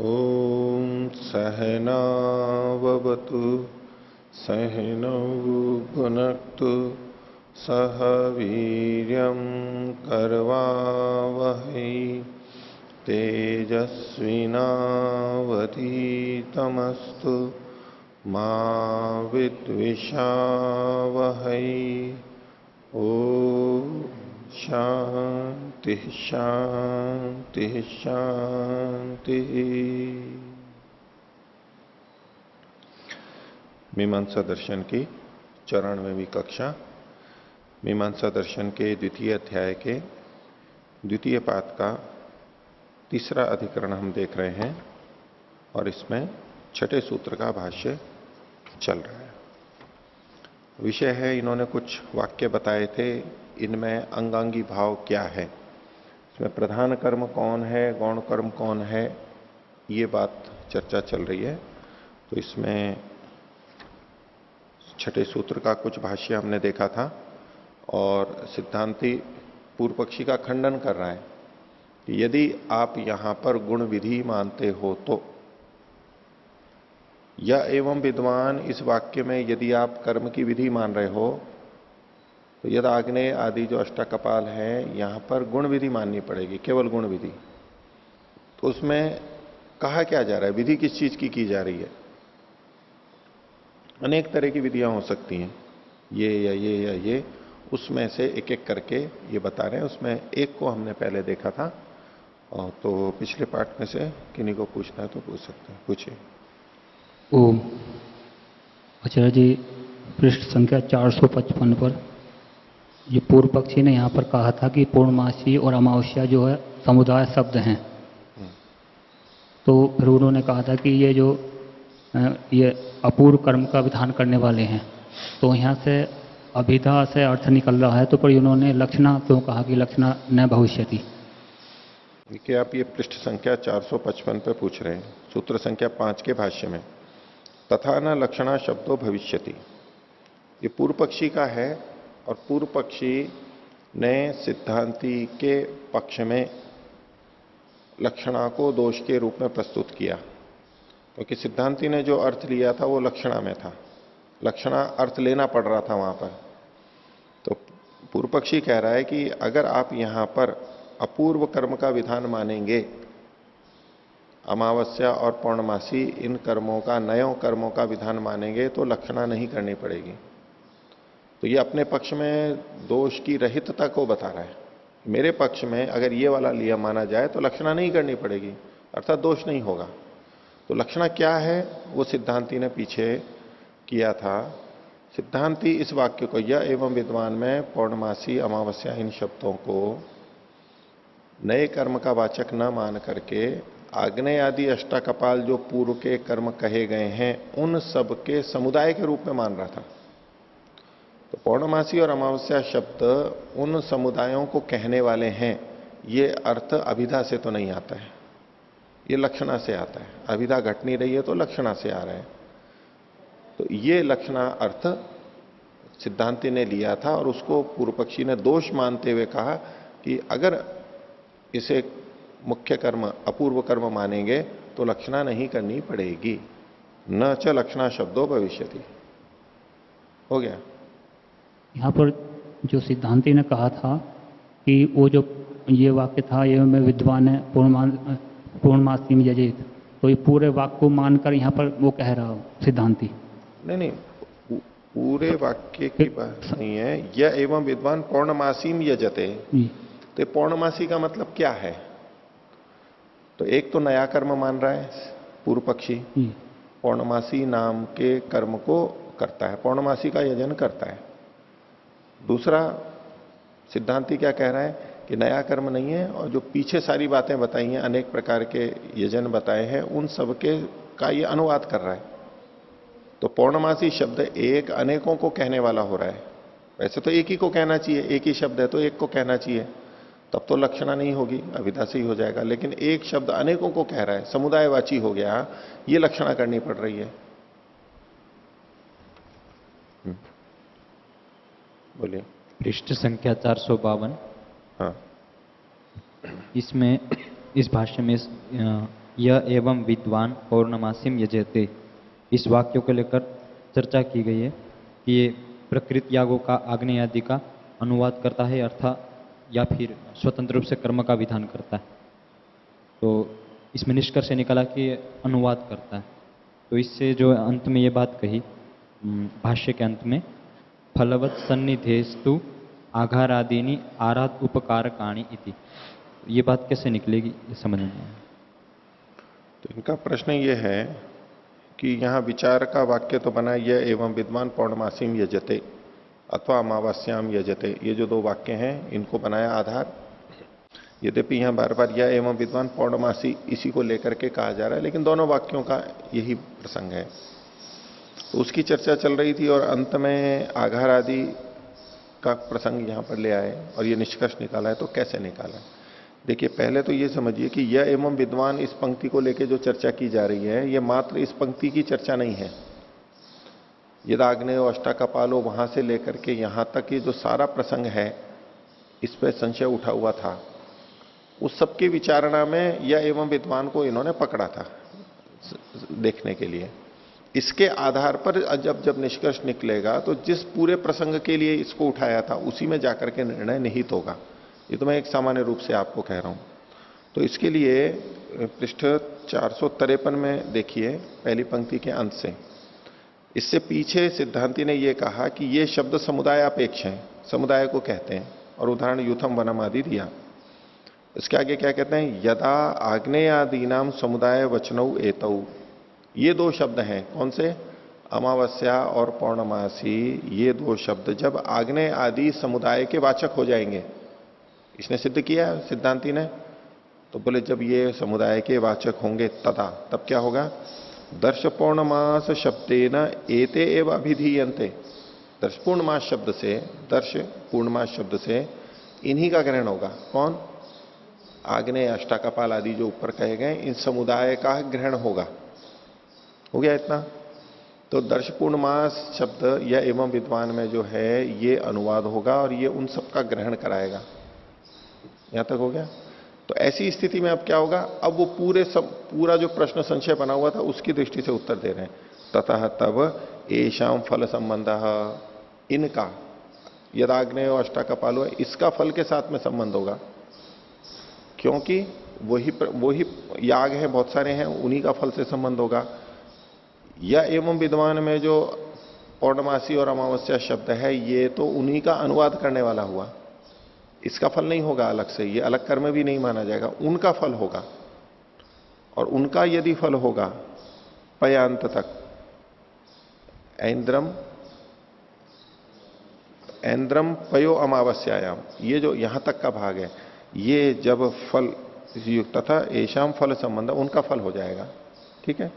ॐ सहनाववतु सहनौ भुनक्तु सह वीर्यं करवावहै तेजस्विनावधीतमस्तु मा विद्विषावहै। ॐ शांति शांति शांति। मीमांसा दर्शन की 94वीं कक्षा मीमांसा दर्शन के द्वितीय अध्याय के द्वितीय पाद का तीसरा अधिकरण हम देख रहे हैं और इसमें छठे सूत्र का भाष्य चल रहा है। विषय है, इन्होंने कुछ वाक्य बताए थे, इनमें अंगांगी भाव क्या है, इसमें प्रधान कर्म कौन है, गौण कर्म कौन है, ये बात चर्चा चल रही है। तो इसमें छठे सूत्र का कुछ भाष्य हमने देखा था और सिद्धांती पूर्व पक्षी का खंडन कर रहा है कि यदि आप यहां पर गुण विधि मानते हो तो या एवं विद्वान, इस वाक्य में यदि आप कर्म की विधि मान रहे हो तो यद आग्नेय आदि जो अष्टाकपाल है यहां पर गुण विधि माननी पड़ेगी, केवल गुण विधि। तो उसमें कहा क्या जा रहा है, विधि किस चीज की जा रही है? अनेक तरह की विधियां हो सकती हैं, ये या ये या ये, उसमें से एक एक करके ये बता रहे हैं। उसमें एक को हमने पहले देखा था और तो पिछले पाठ में से किन्हीं को पूछना है तो पूछ सकते हैं, पूछिए। ओम आचार्य जी, पृष्ठ संख्या 455 पर जो पूर्व पक्षी ने यहाँ पर कहा था कि पूर्णमासी और अमावस्या जो है समुदाय शब्द हैं, तो फिर उन्होंने कहा था कि ये अपूर्व कर्म का विधान करने वाले हैं, तो यहाँ से अभिधा से अर्थ निकल रहा है, तो पर उन्होंने लक्षणा क्यों कहा कि लक्षणा न भविष्यति? देखिए, आप ये पृष्ठ संख्या 455 पे पूछ रहे हैं, सूत्र संख्या 5 के भाष्य में तथा न लक्षणा शब्दों भविष्यति, ये पूर्व पक्षी का है और पूर्व पक्षी ने सिद्धांती के पक्ष में लक्षणा को दोष के रूप में प्रस्तुत किया, क्योंकि सिद्धांती ने जो अर्थ लिया था वो लक्षणा में था, लक्षणा अर्थ लेना पड़ रहा था वहां पर। तो पूर्व पक्षी कह रहा है कि अगर आप यहां पर अपूर्व कर्म का विधान मानेंगे, अमावस्या और पौर्णमासी इन कर्मों का, नयों कर्मों का विधान मानेंगे, तो लक्षणा नहीं करनी पड़ेगी। तो ये अपने पक्ष में दोष की रहितता को बता रहा है। मेरे पक्ष में अगर ये वाला लिया माना जाए तो लक्षणा नहीं करनी पड़ेगी, अर्थात दोष नहीं होगा। तो लक्षणा क्या है वो सिद्धांती ने पीछे किया था। सिद्धांती इस वाक्य को या एवं विद्वान में पौर्णमासी अमावस्या इन शब्दों को नए कर्म का वाचक न मान करके आग्नेय आदि अष्टाकपाल जो पूर्व के कर्म कहे गए हैं उन सब के समुदाय के रूप में मान रहा था। तो पौर्णमासी और अमावस्या शब्द उन समुदायों को कहने वाले हैं, ये अर्थ अभिधा से तो नहीं आता है, ये लक्षणा से आता है। अभिधा घट नहीं रही है तो लक्षणा से आ रहा है। तो ये लक्षणा अर्थ सिद्धांति ने लिया था और उसको पूर्व पक्षी ने दोष मानते हुए कहा कि अगर इसे मुख्य कर्म अपूर्व कर्म मानेंगे तो लक्षणा नहीं करनी पड़ेगी, न च लक्षणा शब्दों भविष्यति। हो गया। यहाँ पर जो सिद्धांति ने कहा था कि वो जो ये वाक्य था, ये में विद्वान है पूर्णमासी में यजित, तो ये पूरे वाक्य को मानकर यहाँ पर वो कह रहा हो सिद्धांति? नहीं, पूरे वाक्य की बात नहीं है। यह एवं विद्वान पौर्णमासी में यजते, तो पौर्णमासी का मतलब क्या है? तो एक तो नया कर्म मान रहा है पूर्व पक्षी, पौर्णमासी नाम के कर्म को करता है, पौर्णमासी का यजन करता है। दूसरा सिद्धांति क्या कह रहा है कि नया कर्म नहीं है और जो पीछे सारी बातें बताई हैं, अनेक प्रकार के यजन बताए हैं, उन सबके का ये अनुवाद कर रहा है। तो पौर्णमासी शब्द एक अनेकों को कहने वाला हो रहा है। वैसे तो एक ही को कहना चाहिए, एक ही शब्द है तो एक को कहना चाहिए, तब तो लक्षणा नहीं होगी, अभिधा से ही हो जाएगा। लेकिन एक शब्द अनेकों को कह रहा है, समुदायवाची हो गया, ये लक्षणा करनी पड़ रही है। बोलिए। पृष्ठ संख्या 452। हाँ, इसमें इस भाष्य में यह एवं विद्वान पौर्णमासीम यजते, इस वाक्य को लेकर चर्चा की गई है कि ये प्रकृत यागों का आग्नेय आदि का अनुवाद करता है अर्थात या फिर स्वतंत्र रूप से कर्म का विधान करता है। तो इसमें निष्कर्ष निकला कि ये अनुवाद करता है। तो इससे जो अंत में ये बात कही भाष्य के अंत में, फलवत् सन्निधेस्तु आघारादीनि आराध उपकारकाणि इति, ये बात कैसे निकलेगी ये समझ नहीं आया। तो इनका प्रश्न ये है कि यहाँ विचार का वाक्य तो बना यह एवं विद्वान पौर्णमासीम यजते अथवा अमावस्याम यजते, ये जो दो वाक्य हैं इनको बनाया आधार। यद्यपि यहाँ बार बार यह एवं विद्वान पौर्णमासी इसी को लेकर के कहा जा रहा है, लेकिन दोनों वाक्यों का यही प्रसंग है। तो उसकी चर्चा चल रही थी और अंत में आघार आदि का प्रसंग यहां पर ले आए और ये निष्कर्ष निकाला है। तो कैसे निकाला? देखिए, पहले तो ये समझिए कि यह एवं विद्वान इस पंक्ति को लेकर जो चर्चा की जा रही है, ये मात्र इस पंक्ति की चर्चा नहीं है। यदाग्नेय अष्टाकपालो वहां से लेकर के यहां तक ये जो सारा प्रसंग है, इस पर संशय उठा हुआ था, उस सबकी विचारणा में यह एवं विद्वान को इन्होंने पकड़ा था देखने के लिए। इसके आधार पर जब जब निष्कर्ष निकलेगा तो जिस पूरे प्रसंग के लिए इसको उठाया था उसी में जाकर के निर्णय निहित होगा। ये तो मैं एक सामान्य रूप से आपको कह रहा हूं। तो इसके लिए पृष्ठ 453 में देखिए, पहली पंक्ति के अंत से, इससे पीछे सिद्धांति ने यह कहा कि ये शब्द समुदाय अपेक्ष है, समुदाय को कहते हैं, और उदाहरण यूथम वनम आदि दिया। इसके आगे क्या कहते हैं? यदा आग्नेयादीनाम समुदाय वचनौ एतौ, ये दो शब्द हैं। कौन से? अमावस्या और पौर्णमासी, ये दो शब्द जब आग्नेय आदि समुदाय के वाचक हो जाएंगे, इसने सिद्ध किया सिद्धांति ने, तो बोले जब ये समुदाय के वाचक होंगे तथा, तब क्या होगा? दर्श पौर्णमास शब्देन एते एव अभिधीयन्ते, दर्श पूर्णमास शब्द से, दर्श पूर्णमास शब्द से इन्हीं का ग्रहण होगा। कौन? आग्नेय अष्टाकपाल आदि जो ऊपर कहे गए, इन समुदाय का ग्रहण होगा। हो गया इतना? तो दर्श पूर्णमास शब्द या एवं विद्वान में जो है ये अनुवाद होगा और ये उन सबका ग्रहण कराएगा। यहां तक हो गया? तो ऐसी स्थिति में अब क्या होगा? अब वो पूरा जो प्रश्न संशय बना हुआ था उसकी दृष्टि से उत्तर दे रहे हैं। ततः तब एशाम फल संबंध, इनका यदाग्नेय और अष्टाकपालो है, इसका फल के साथ में संबंध होगा, क्योंकि वही याग है, बहुत सारे हैं, उन्हीं का फल से संबंध होगा। या एवं विद्वान में जो पौर्णमासी और अमावस्या शब्द है, ये तो उन्हीं का अनुवाद करने वाला हुआ, इसका फल नहीं होगा अलग से, ये अलग कर्म भी नहीं माना जाएगा, उनका फल होगा। और उनका यदि फल होगा पयांत तक, ऐन्द्रम पयो अमावस्यायाम, ये जो यहां तक का भाग है, ये जब फल युक्त तथा ऐशाम फल संबंध, उनका फल हो जाएगा। ठीक है?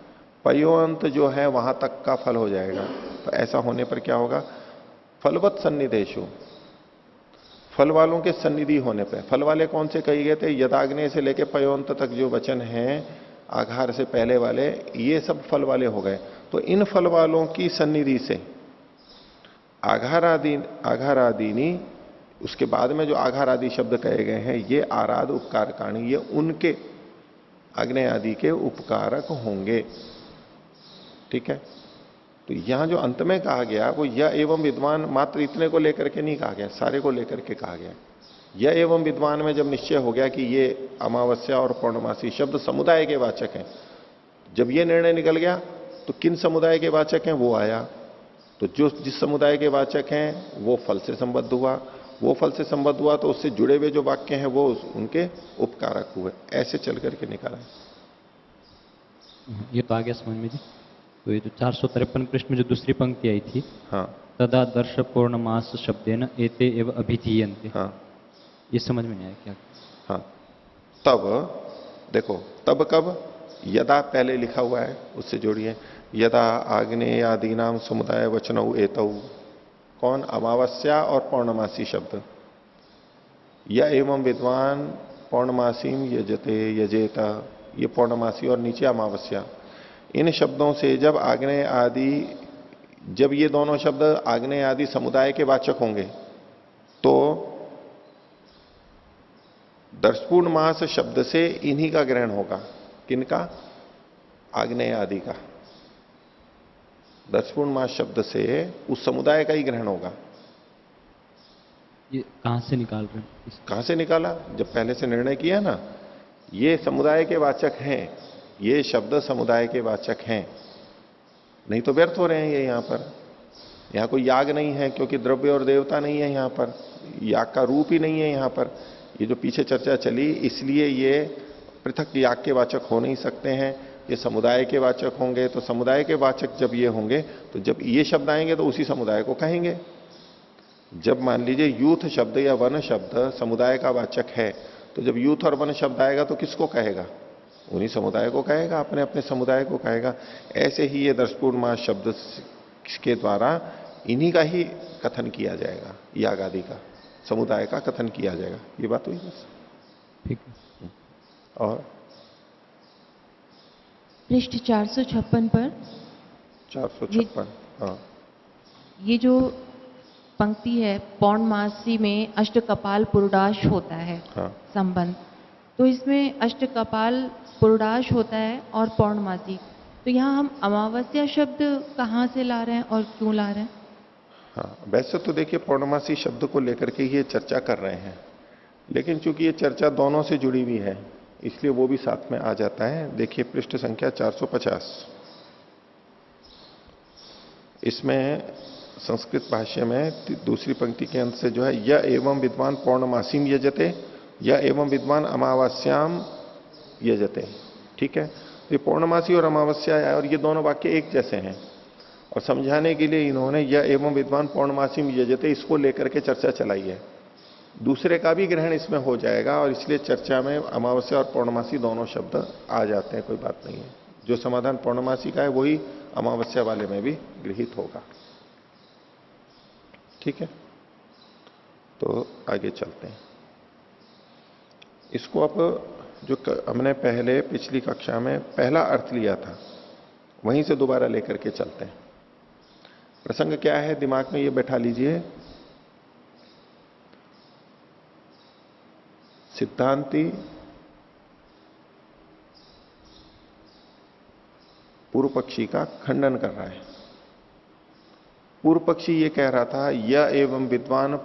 पयोअंत जो है वहां तक का फल हो जाएगा। तो ऐसा होने पर क्या होगा? फलवत सन्निधेशु, फल वालों के सन्निधि होने पर, फल वाले कौन से कहे गए थे? यदाग्नेय से लेके पयोंत तक जो वचन हैं, आघार से पहले वाले, ये सब फल वाले हो गए। तो इन फल वालों की सन्निधि से आघार आदि, उसके बाद में जो आघार आदि शब्द कहे गए हैं, ये आराध उपकारकाणी, ये उनके आग्नेय आदि के उपकारक होंगे। ठीक है? तो यहां जो अंत में कहा गया वो यह एवं विद्वान मात्र इतने को लेकर के नहीं कहा गया, सारे को लेकर के कहा गया। यह एवं विद्वान में जब निश्चय हो गया कि ये अमावस्या और पौर्णमासी शब्द समुदाय के वाचक हैं, जब ये निर्णय निकल गया तो किन समुदाय के वाचक हैं वो आया। तो जो जिस समुदाय के वाचक हैं वो फल से संबद्ध हुआ, वो फल से संबद्ध हुआ तो उससे जुड़े हुए जो वाक्य हैं वो उनके उपकारक हुए। ऐसे चल करके निकाला। ये तो आ गया समझ में जी। तो ये जो 453 पृष्ठ में जो दूसरी पंक्ति आई थी, हाँ, तदा दर्श पौर्णमास शब्देन एते एव अभिधीयन्ते, हाँ, ये समझ में नहीं आया क्या? हाँ, तब देखो, तब कब? यदा पहले लिखा हुआ है, उससे जोड़िए। यदा आग्नेय आदि नाम समुदाय वचनौ एतौ, कौन? अमावस्या और पौर्णमासी शब्द। या एवं विद्वान पौर्णमासीम यजते यजेता, ये पौर्णमासी और नीचे अमावस्या, इन शब्दों से जब आग्नेय आदि, जब ये दोनों शब्द आग्नेय आदि समुदाय के वाचक होंगे तो दर्शपूर्ण मास शब्द से इन्हीं का ग्रहण होगा। किनका? आग्नेय आदि का। 10 पूर्णमास शब्द से उस समुदाय का ही ग्रहण होगा। ये कहाँ से निकाल रहे हैं कहां से निकाला? जब पहले से निर्णय किया ना, ये समुदाय के वाचक हैं, ये शब्द समुदाय के वाचक हैं, नहीं तो व्यर्थ हो रहे हैं ये यहां पर। यहां कोई याग नहीं है, क्योंकि द्रव्य और देवता नहीं है यहां पर, याग का रूप ही नहीं है यहां पर। ये जो पीछे चर्चा चली, इसलिए ये पृथक याग के वाचक हो नहीं सकते हैं, ये समुदाय के वाचक होंगे। तो समुदाय के वाचक जब ये होंगे, तो जब ये शब्द आएंगे तो उसी समुदाय को कहेंगे। जब मान लीजिए यूथ शब्द या वन शब्द समुदाय का वाचक है, तो जब यूथ और वन शब्द आएगा तो किसको कहेगा? उन्हीं समुदाय को कहेगा, अपने अपने समुदाय को कहेगा। ऐसे ही ये 10 पूर्णमास शब्द के द्वारा इन्हीं का ही कथन किया जाएगा, याग आदि का, समुदाय का कथन किया जाएगा। ये बात हुई बस। ठीक है। और पृष्ठ 456 पर 456, हाँ, ये जो पंक्ति है, पौर्णमासी में अष्टकपाल पुरुडाश होता है हाँ। संबंध, तो इसमें अष्टकपाल पुरुडाश होता है और पौर्णमासी, तो यहाँ हम अमावस्या शब्द कहाँ से ला रहे हैं और क्यों ला रहे हैं? हाँ, वैसे तो देखिए पौर्णमासी शब्द को लेकर के ये चर्चा कर रहे हैं, लेकिन चूंकि ये चर्चा दोनों से जुड़ी हुई है, इसलिए वो भी साथ में आ जाता है। देखिए पृष्ठ संख्या 450, इसमें संस्कृत भाष्य में दूसरी पंक्ति के अंत से जो है, य एवं विद्वान पौर्णमासीम यजते, य एवं विद्वान अमावस्याम यजते। ठीक है, ये पौर्णमासी और अमावस्या है, और ये दोनों वाक्य एक जैसे हैं, और समझाने के लिए इन्होंने य एवं विद्वान पौर्णमासीम यजते इसको लेकर के चर्चा चलाई है। दूसरे का भी ग्रहण इसमें हो जाएगा, और इसलिए चर्चा में अमावस्या और पौर्णमासी दोनों शब्द आ जाते हैं, कोई बात नहीं है। जो समाधान पौर्णमासी का है वही अमावस्या वाले में भी गृहीत होगा। ठीक है, तो आगे चलते हैं। इसको अब जो हमने पहले पिछली कक्षा में पहला अर्थ लिया था, वहीं से दोबारा लेकर के चलते हैं। प्रसंग क्या है, दिमाग में ये बैठा लीजिए। सिद्धांती पूर्व पक्षी का खंडन कर रहा है। पूर्व पक्षी ये कह रहा था, य एवं विद्वान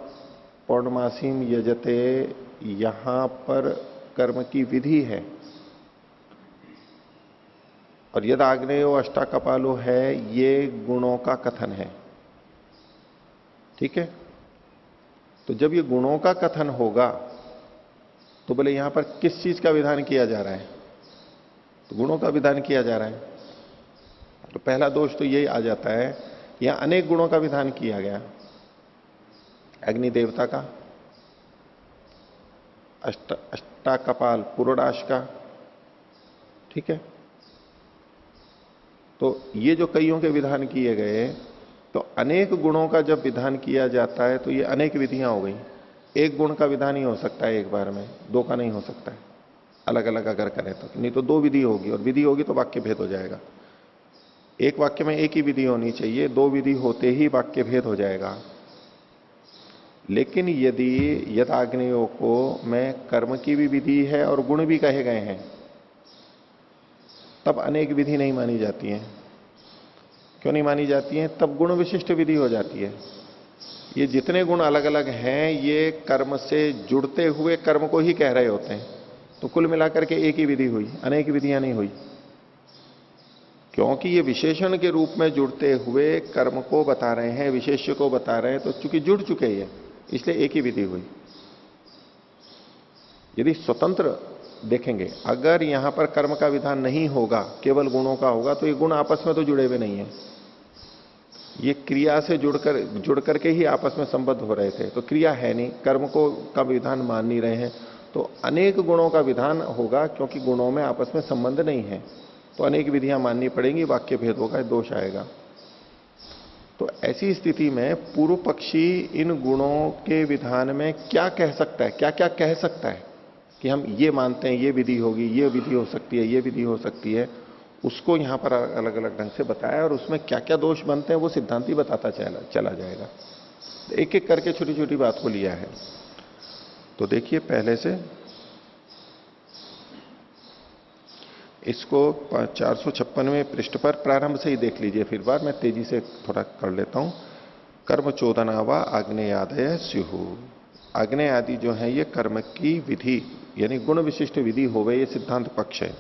पौर्णमासीम यजते, यहां पर कर्म की विधि है, और यद आग्नेयो अष्टाकपालो है, ये गुणों का कथन है। ठीक है, तो जब ये गुणों का कथन होगा, तो बोले यहां पर किस चीज का विधान किया जा रहा है? तो गुणों का विधान किया जा रहा है। तो पहला दोष तो यही आ जाता है, यहां अनेक गुणों का विधान किया गया। अग्नि देवता का, अष्टाकपाल पुरोडाश का। ठीक है, तो ये जो कईयों के विधान किए गए, तो अनेक गुणों का जब विधान किया जाता है तो ये अनेक विधियां हो गई। एक गुण का विधान ही हो सकता है एक बार में, दो का नहीं हो सकता है, अलग अलग अगर करें तो। नहीं तो दो विधि होगी, और विधि होगी तो वाक्य भेद हो जाएगा। एक वाक्य में एक ही विधि होनी चाहिए, दो विधि होते ही वाक्य भेद हो जाएगा। लेकिन यदि यथाग्नियों को में कर्म की भी विधि है और गुण भी कहे गए हैं, तब अनेक विधि नहीं मानी जाती है। क्यों नहीं मानी जाती है? तब गुण विशिष्ट विधि हो जाती है। ये जितने गुण अलग अलग हैं, ये कर्म से जुड़ते हुए कर्म को ही कह रहे होते हैं। तो कुल मिलाकर के एक ही विधि हुई, अनेक विधियां नहीं हुई, क्योंकि ये विशेषण के रूप में जुड़ते हुए कर्म को बता रहे हैं, विशेष्य को बता रहे हैं। तो चूंकि जुड़ चुके हैं, इसलिए एक ही विधि हुई। यदि स्वतंत्र देखेंगे, अगर यहां पर कर्म का विधान नहीं होगा, केवल गुणों का होगा, तो ये गुण आपस में तो जुड़े हुए नहीं है, ये क्रिया से जुड़ करके ही आपस में संबद्ध हो रहे थे। तो क्रिया है नहीं, कर्म को का विधान मान नहीं रहे हैं, तो अनेक गुणों का विधान होगा, क्योंकि गुणों में आपस में संबंध नहीं है। तो अनेक विधियां माननी पड़ेंगी, वाक्य भेद होगा, दोष आएगा। तो ऐसी स्थिति में पूर्व पक्षी इन गुणों के विधान में क्या कह सकता है, क्या क्या कह सकता है कि हम ये मानते हैं, ये विधि होगी, ये विधि हो सकती है, ये विधि हो सकती है, उसको यहां पर अलग अलग ढंग से बताया। और उसमें क्या क्या दोष बनते हैं वो सिद्धांती बताता चला जाएगा। एक एक करके छोटी छोटी बात को लिया है। तो देखिए पहले से, इसको 456वें पृष्ठ पर प्रारंभ से ही देख लीजिए, फिर बार मैं तेजी से थोड़ा कर लेता हूं। कर्म चोदना व आग्नेयादय स्युहु। आग्नेय आदि जो है ये कर्म की विधि यानी गुण विशिष्ट विधि होवे, ये सिद्धांत पक्ष है।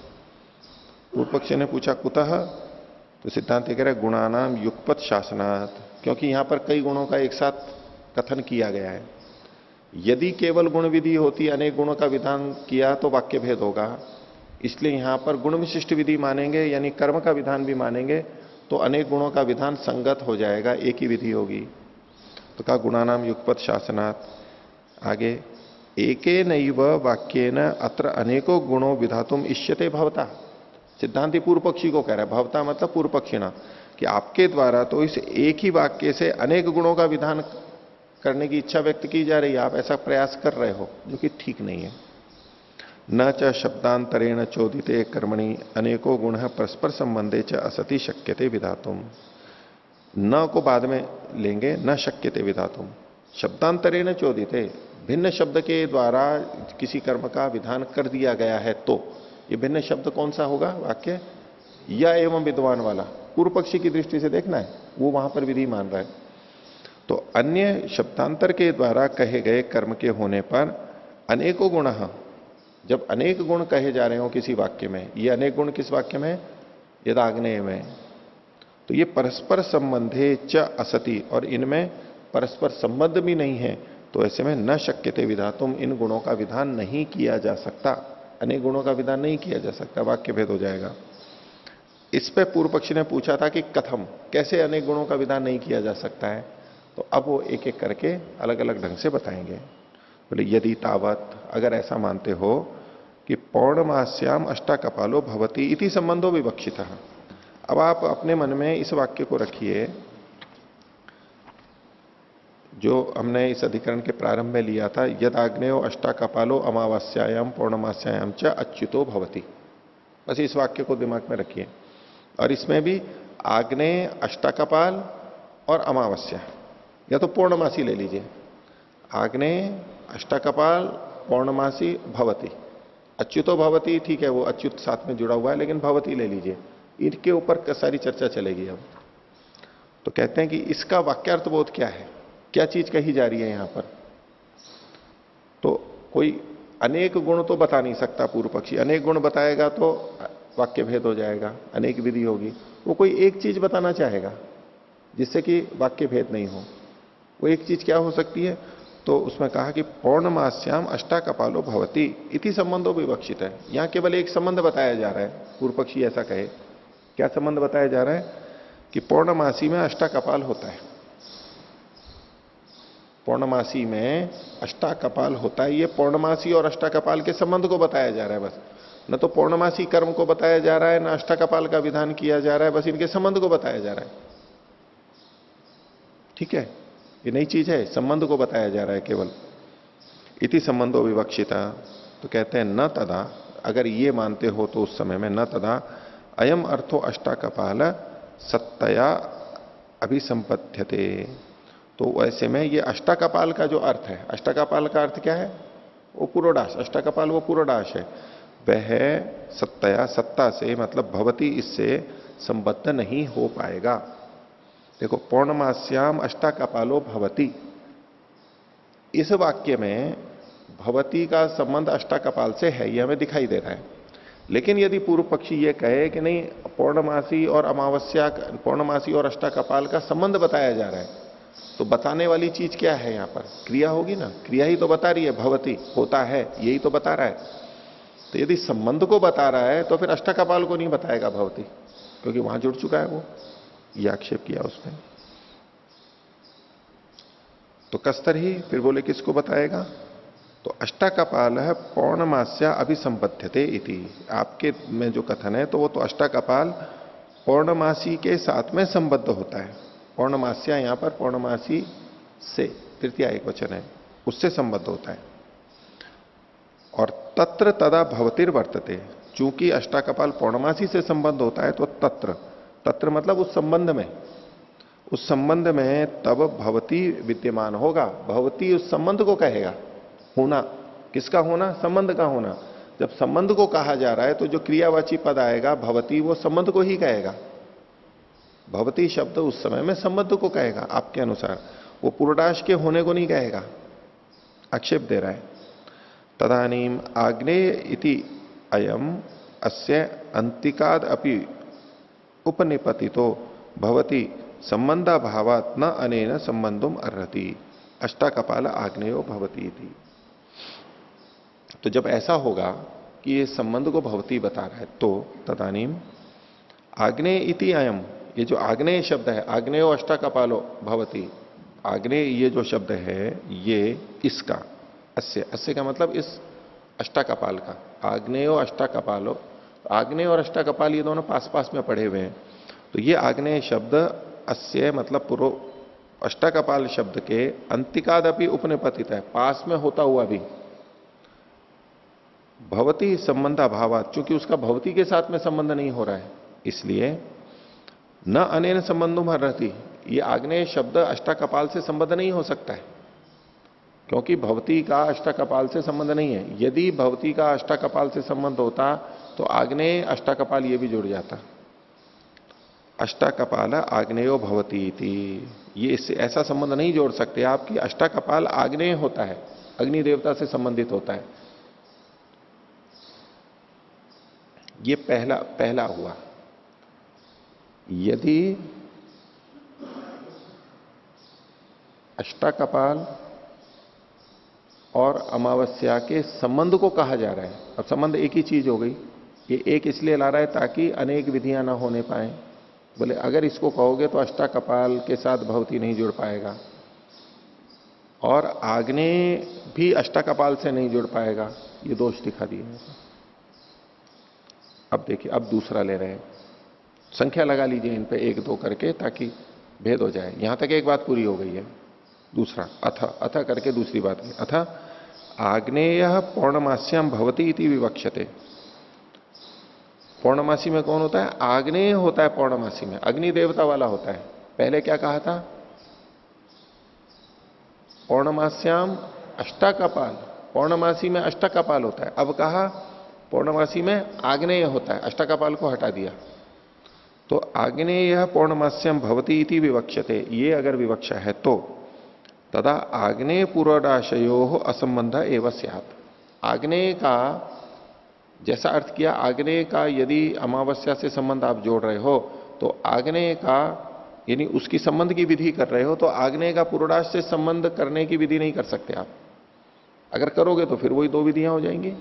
पूर्व पक्ष ने पूछा कुतः, तो सिद्धांत कह रहा है गुणानाम युगपत शासनात्, क्योंकि यहां पर कई गुणों का एक साथ कथन किया गया है। यदि केवल गुण विधि होती, अनेक गुणों का विधान किया तो वाक्य भेद होगा। इसलिए यहां पर गुण विशिष्ट विधि मानेंगे यानी कर्म का विधान भी मानेंगे तो अनेक गुणों का विधान संगत हो जाएगा, एक ही विधि होगी। तो कहा गुणानाम युगपत शासनात्। आगे एके नैव वाक्येन अत्र अनेकों गुणों विधातुम इष्यते भवता। सिद्धांति पूर्व पक्षी को कह रहा है, भवता मतलब पूर्व पक्षिणा, कि आपके द्वारा तो इस एक ही वाक्य से अनेक गुणों का विधान करने की इच्छा व्यक्त की जा रही है, आप ऐसा प्रयास कर रहे हो, जो कि ठीक नहीं है। न च शब्दांतरेण चोदिते कर्मणि अनेकों गुण परस्पर संबंधे च असति शक्यते विधातुम। न को बाद में लेंगे, न शक्यते विधातुम। शब्दांतरेण चोदिते, भिन्न शब्द के द्वारा किसी कर्म का विधान कर दिया गया है, तो ये भिन्न शब्द कौन सा होगा वाक्य? या एवं विद्वान वाला। पूर्व पक्षी की दृष्टि से देखना है, वो वहां पर विधि मान रहा है। तो अन्य शब्दांतर के द्वारा कहे गए कर्म के होने पर अनेकों गुण, जब अनेक गुण कहे जा रहे हो किसी वाक्य में, ये अनेक गुण किस वाक्य में? यदाग्नेय में। तो ये परस्पर संबंधे च असति, और इनमें परस्पर संबंध भी नहीं है, तो ऐसे में न शक्यते विधातुम, इन गुणों का विधान नहीं किया जा सकता, अनेक गुणों का विधान नहीं किया जा सकता, वाक्य भेद हो जाएगा। इस पे पूर्व पक्षी ने पूछा था कि कथम, कैसे अनेक गुणों का विधान नहीं किया जा सकता है? तो अब वो एक एक करके अलग अलग ढंग से बताएंगे। बोले यदि तावत, अगर ऐसा मानते हो कि पौर्णमास्याम अष्टाकपालो भवति इति संबंधो विवक्षितः। अब आप अपने मन में इस वाक्य को रखिए जो हमने इस अधिकरण के प्रारंभ में लिया था, यद आग्नेयो अष्टाकपालो अमावस्यायाम पौर्णमास्यायाम च अच्युतो भवति। बस इस वाक्य को दिमाग में रखिए। और इसमें भी आग्नेय, अष्टाकपाल और अमावस्या, या तो पूर्णमासी ले लीजिए। आग्नेय, अष्टाकपाल, पौर्णमासी, भवती। अच्युतो भवती ठीक है, वो अच्युत साथ में जुड़ा हुआ है, लेकिन भवती ले लीजिए। इनके ऊपर सारी चर्चा चलेगी अब। तो कहते हैं कि इसका वाक्यार्थ बोध क्या है, क्या चीज कही जा रही है यहां पर? तो कोई अनेक गुण तो बता नहीं सकता पूर्व पक्षी, अनेक गुण बताएगा तो वाक्य भेद हो जाएगा, अनेक विधि होगी। वो कोई एक चीज बताना चाहेगा जिससे कि वाक्य भेद नहीं हो। वो एक चीज क्या हो सकती है? तो उसमें कहा कि पौर्णमास्याम अष्टाकपालो भवति इति संबंधो विवक्षित है। यहां केवल एक संबंध बताया जा रहा है, पूर्व पक्षी ऐसा कहे। क्या संबंध बताया जा रहा है? कि पौर्णमासी में अष्टाकपाल होता है, पौर्णमासी में अष्टाकपाल होता है। ये पौर्णमासी और अष्टाकपाल के संबंध को बताया जा रहा है बस। न तो पौर्णमासी कर्म को बताया जा रहा है, न अष्टाकपाल का विधान किया जा रहा है, बस इनके संबंध को बताया जा रहा है। ठीक है, ये नई चीज है, संबंध को बताया जा रहा है केवल। इति संबंधो विवक्षिता। तो कहते हैं न तदा, अगर ये मानते हो तो उस समय में न तदा अयम अर्थो अष्टाकपाल सत्तया अभिसंपद्यते। तो ऐसे में ये अष्टाकपाल का जो अर्थ है, अष्टाकपाल का अर्थ क्या है? वो पुरोडाश, अष्टाकपाल वो पुरोडाश है, वह सत्तया, सत्ता से मतलब भवती, इससे संबद्ध नहीं हो पाएगा। देखो, पौर्णमास्याम अष्टाकपालो भवती, इस वाक्य में भवती का संबंध अष्टाकपाल से है, यह हमें दिखाई दे रहा है। लेकिन यदि पूर्व पक्षी ये कहे कि नहीं, पौर्णमासी और अमावस्या, पौर्णमासी और अष्टाकपाल का संबंध बताया जा रहा है, तो बताने वाली चीज क्या है? यहां पर क्रिया होगी ना, क्रिया ही तो बता रही है, भवती होता है, यही तो बता रहा है। तो यदि संबंध को बता रहा है तो फिर अष्टाकपाल को नहीं बताएगा भवती, क्योंकि वहां जुड़ चुका है वो। ये आक्षेप किया उसने। तो कस्तर ही फिर बोले किसको बताएगा? तो अष्टाकपाल है पौर्णमास्या अभिसंपद्यते इति। आपके में जो कथन है तो वो तो अष्टाकपाल पौर्णमासी के साथ में संबद्ध होता है। पौर्णमास्या यहां पर पौर्णमासी से, तृतीया एक वचन है, उससे संबद्ध होता है। और तत्र तदा भवतिर वर्तते, चूंकि अष्टाकपाल पौर्णमासी से संबंध होता है तो तत्र, तत्र मतलब उस संबंध में, उस संबंध में तब भवती विद्यमान होगा। भवती उस संबंध को कहेगा, होना, किसका होना? संबंध का होना। जब संबंध को कहा जा रहा है तो जो क्रियावाची पद आएगा भवती, वो संबंध को ही कहेगा। भवती शब्द उस समय में संबंध को कहेगा आपके अनुसार, वो पूर्णाश के होने को नहीं कहेगा। आक्षेप दे रहा है। तदानीम आग्नेय इति अयम अस्य अंतिकाद अपि उपनिपतितो भवति संबंधा भावात न अनेन संबंधुम अर्हति अष्टाकपाल आग्नेयो भवति इति। तो जब ऐसा होगा कि ये संबंध को भवती बता रहा है तो तदानीम आग्नेय इति अयम, ये जो आग्नेय शब्द है, आग्नेयो अष्टाकपालो भवति, आग्नेय ये जो शब्द है ये इसका, अस्य का मतलब इस अष्टाकपाल का, आग्नेयो अष्टाकपालो, आग्नेय और अष्टाकपाल ये दोनों पास पास में पढ़े हुए हैं। तो ये आग्नेय शब्द अस्य मतलब पूर्व अष्टाकपाल शब्द के अंतिकादपि उपनिपतित है, पास में होता हुआ भी। भवती संबंध अभावात, चूंकि उसका भवती के साथ में संबंध नहीं हो रहा है इसलिए न अनेन संबंधुम अर्हति, ये आग्नेय शब्द अष्टाकपाल से संबंध नहीं हो सकता है, क्योंकि भवती का अष्टाकपाल से संबंध नहीं है। यदि भवती का अष्टाकपाल से संबंध होता तो आग्नेय अष्टाकपाल ये भी जुड़ जाता। अष्टाकपाल आग्नेयो भवती इति, ये इससे ऐसा संबंध नहीं जोड़ सकते आप कि अष्टाकपाल आग्नेय होता है, अग्नि देवता से संबंधित होता है। ये पहला हुआ। यदि अष्टाकपाल और अमावस्या के संबंध को कहा जा रहा है, अब संबंध एक ही चीज हो गई, ये एक इसलिए ला रहा है ताकि अनेक विधियां ना होने पाए। बोले अगर इसको कहोगे तो अष्टाकपाल के साथ भवती नहीं जुड़ पाएगा और आग्नेय भी अष्टाकपाल से नहीं जुड़ पाएगा, ये दोष दिखा दिए। अब देखिए, अब दूसरा ले रहे हैं, संख्या लगा लीजिए इन पे 1 2 करके ताकि भेद हो जाए। यहां तक एक बात पूरी हो गई है। दूसरा अथ करके दूसरी बात है, अथ आग्नेय पौर्णमास्याम भवती इति विवक्षते। पौर्णमासी में कौन होता है? आग्नेय होता है पौर्णमासी में, अग्नि देवता वाला होता है। पहले क्या कहा था? पौर्णमास्याम अष्टाकपाल, पौर्णमासी में अष्टाकपाल होता है। अब कहा पौर्णमासी में आग्नेय होता है, अष्टाकपाल को हटा दिया। तो आग्नेय पौर्णमास्याम भवती इति विवक्षते, ये अगर विवक्षा है तो तदा आग्नेय पूर्वाशयो असंबंध एवं स्यात्। आग्नेय का जैसा अर्थ किया, आग्नेय का यदि अमावस्या से संबंध आप जोड़ रहे हो तो आग्नेय का यानी उसकी संबंध की विधि कर रहे हो तो आग्नेय का पूर्वाश से संबंध करने की विधि नहीं कर सकते आप। अगर करोगे तो फिर वही 2 विधियां हो जाएंगी।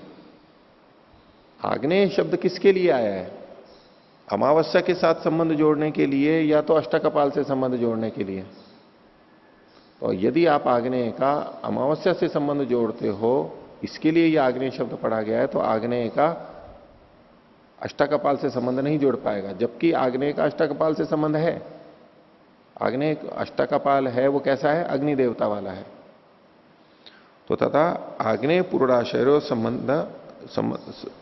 आग्नेय शब्द किसके लिए आया है? अमावस्या के साथ संबंध जोड़ने के लिए या तो अष्टाकपाल से संबंध जोड़ने के लिए। तो यदि आप आग्नेय का अमावस्या से संबंध जोड़ते हो, इसके लिए यह आग्नेय शब्द पढ़ा गया है, तो आग्नेय का अष्टाकपाल से संबंध नहीं जोड़ पाएगा, जबकि आग्नेय का अष्टाकपाल से संबंध है। आग्नेय अष्टाकपाल है, वो कैसा है? अग्नि देवता वाला है। तो तथा आग्नेय पूर्णाशयो संबंध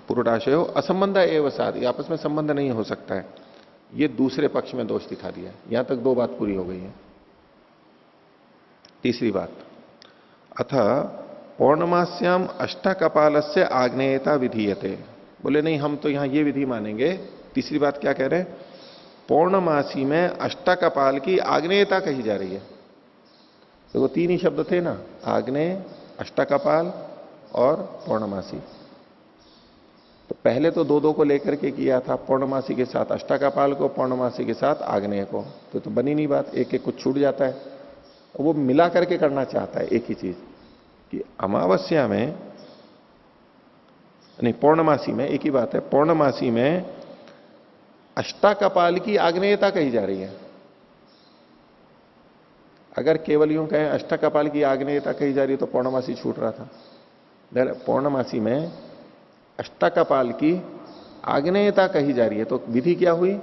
पूर्णाशयो असंबंध एवं साथ, आपस में संबंध नहीं हो सकता है। ये दूसरे पक्ष में दोष दिखा दिया। यहां तक 2 बात पूरी हो गई है। तीसरी बात, अथ पौर्णमास्याम अष्टाकपाल से आग्नेयता विधीयते। बोले नहीं, हम तो यहां ये विधि मानेंगे। तीसरी बात क्या कह रहे हैं? पौर्णमासी में अष्टाकपाल की आग्नेयता कही जा रही है। तो वो 3 ही शब्द थे ना, आग्नेय, अष्टाकपाल और पौर्णमासी। तो पहले तो 2 को लेकर के किया था, पौर्णमासी के साथ अष्टाकपाल को, पौर्णमासी के साथ आग्नेय को। तो बनी नहीं बात, एक कुछ छूट जाता है। वो मिला करके करना चाहता है एक ही चीज कि अमावस्या में नहीं, पौर्णमासी में एक ही बात है। पौर्णमासी में अष्टाकपाल की आग्नेयता कही जा रही है। अगर केवल यूं कहें अष्टाकपाल की आग्नेयता कही जा रही है तो पौर्णमासी छूट रहा था। पौर्णमासी में अष्टाकपाल की आग्नेयता कही जा रही है, तो विधि क्या हुई?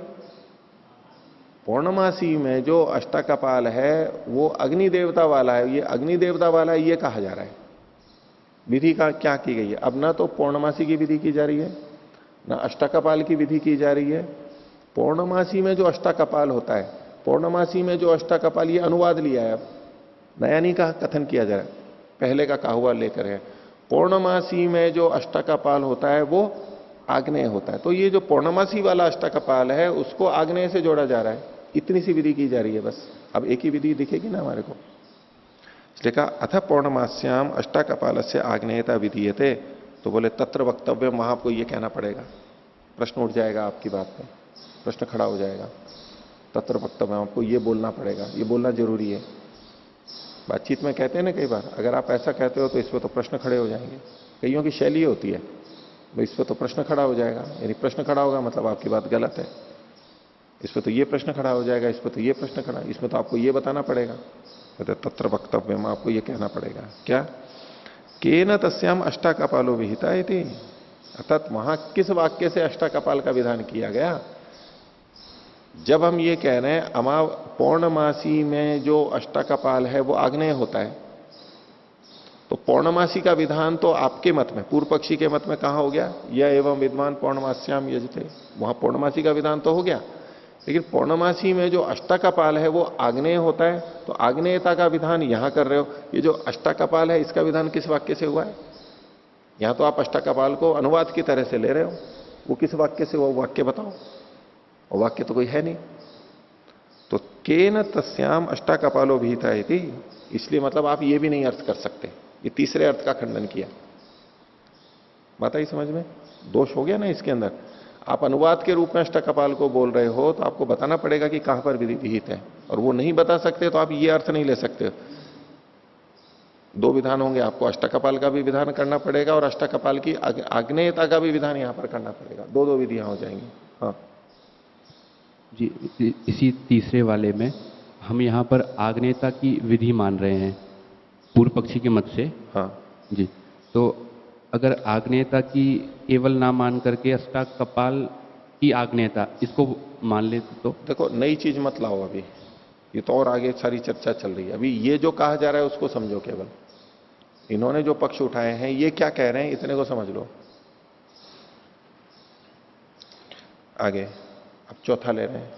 पौर्णमासी में जो अष्टाकपाल है वो अग्नि देवता वाला है, ये अग्नि देवता वाला है, ये कहा जा रहा है। विधि का क्या की गई है? अब ना तो पौर्णमासी की विधि की जा रही है, ना अष्टाकपाल की विधि की जा रही है। पौर्णमासी में जो अष्टाकपाल होता है, पौर्णमासी में जो अष्टाकपाल, ये अनुवाद लिया है, अब नया नहीं कहा, कथन किया जा रहा है, पहले का कहा हुआ लेकर है। पौर्णमासी में जो अष्टकपाल होता है वो आग्नेय होता है। तो ये जो पौर्णमासी वाला अष्टकपाल है उसको आग्नेय से जोड़ा जा रहा है, इतनी सी विधि की जा रही है बस। अब एक ही विधि दिखेगी ना हमारे को, इसलिए कहा अथ पौर्णमास्याम अष्टकपाल से आग्नेयता विधीयते। तो बोले तत्र वक्तव्य, वहां आपको ये कहना पड़ेगा, प्रश्न उठ जाएगा आपकी बात में, प्रश्न खड़ा हो जाएगा। तत्र वक्तव्य आपको ये बोलना पड़ेगा, ये बोलना जरूरी है। बातचीत में कहते हैं ना कई बार, अगर आप ऐसा कहते हो तो इस पर तो प्रश्न खड़े हो जाएंगे। कईयों की शैली होती है भाई इस पर तो प्रश्न खड़ा हो जाएगा, यानी प्रश्न खड़ा होगा मतलब आपकी बात गलत है। इस पर तो ये प्रश्न खड़ा हो जाएगा, इस पर तो ये प्रश्न खड़ा, इसमें तो आपको ये बताना पड़ेगा। कहते तत्र वक्तव्य में आपको ये कहना पड़ेगा क्या, केन तस्याम अष्टकपालो विहिता इति, अर्थात वहां किस वाक्य से अष्टकपाल का विधान किया गया। जब हम ये कह रहे हैं पौर्णमासी में जो अष्टकपाल है वो आग्नेय होता है, तो पौर्णमासी का विधान तो आपके मत में, पूर्व पक्षी के मत में कहां हो गया, यह एवं विद्वान पौर्णमास्याम यजते, वहां पौर्णमासी का विधान तो हो गया। लेकिन पौर्णमासी में जो अष्टकपाल है वो आग्नेय होता है, तो आग्नेयता का विधान यहां कर रहे हो। ये जो अष्टकपाल है इसका विधान किस वाक्य से हुआ है, यहां तो आप अष्टकपाल को अनुवाद की तरह से ले रहे हो, वो किस वाक्य से, वो वाक्य बताओ, और वाक्य तो कोई है नहीं। तो केन तस्याम अष्टकपालो विहिता इति, इसलिए मतलब आप ये भी नहीं अर्थ कर सकते, ये तीसरे अर्थ का खंडन किया। बात आई समझ में, दोष हो गया ना इसके अंदर। आप अनुवाद के रूप में अष्टकपाल को बोल रहे हो तो आपको बताना पड़ेगा कि कहां पर विधि विहित है, और वो नहीं बता सकते तो आप ये अर्थ नहीं ले सकते। दो विधान होंगे, आपको अष्टकपाल का भी विधान करना पड़ेगा और अष्टकपाल की आग्नेयता का भी विधान यहां पर करना पड़ेगा, दो दो विधियां हो जाएंगी। हाँ जी, इसी तीसरे वाले में हम यहाँ पर आग्नेयता की विधि मान रहे हैं पूर्व पक्षी के मत से। हाँ जी, तो अगर आग्नेयता की केवल ना मान करके अष्टकपाल की आग्नेयता इसको मान ले तो देखो, नई चीज मत लाओ अभी, ये तो और आगे सारी चर्चा चल रही है। अभी ये जो कहा जा रहा है उसको समझो केवल, इन्होंने जो पक्ष उठाए हैं ये क्या कह रहे हैं इतने को समझ लो। आगे अब चौथा ले रहे हैं,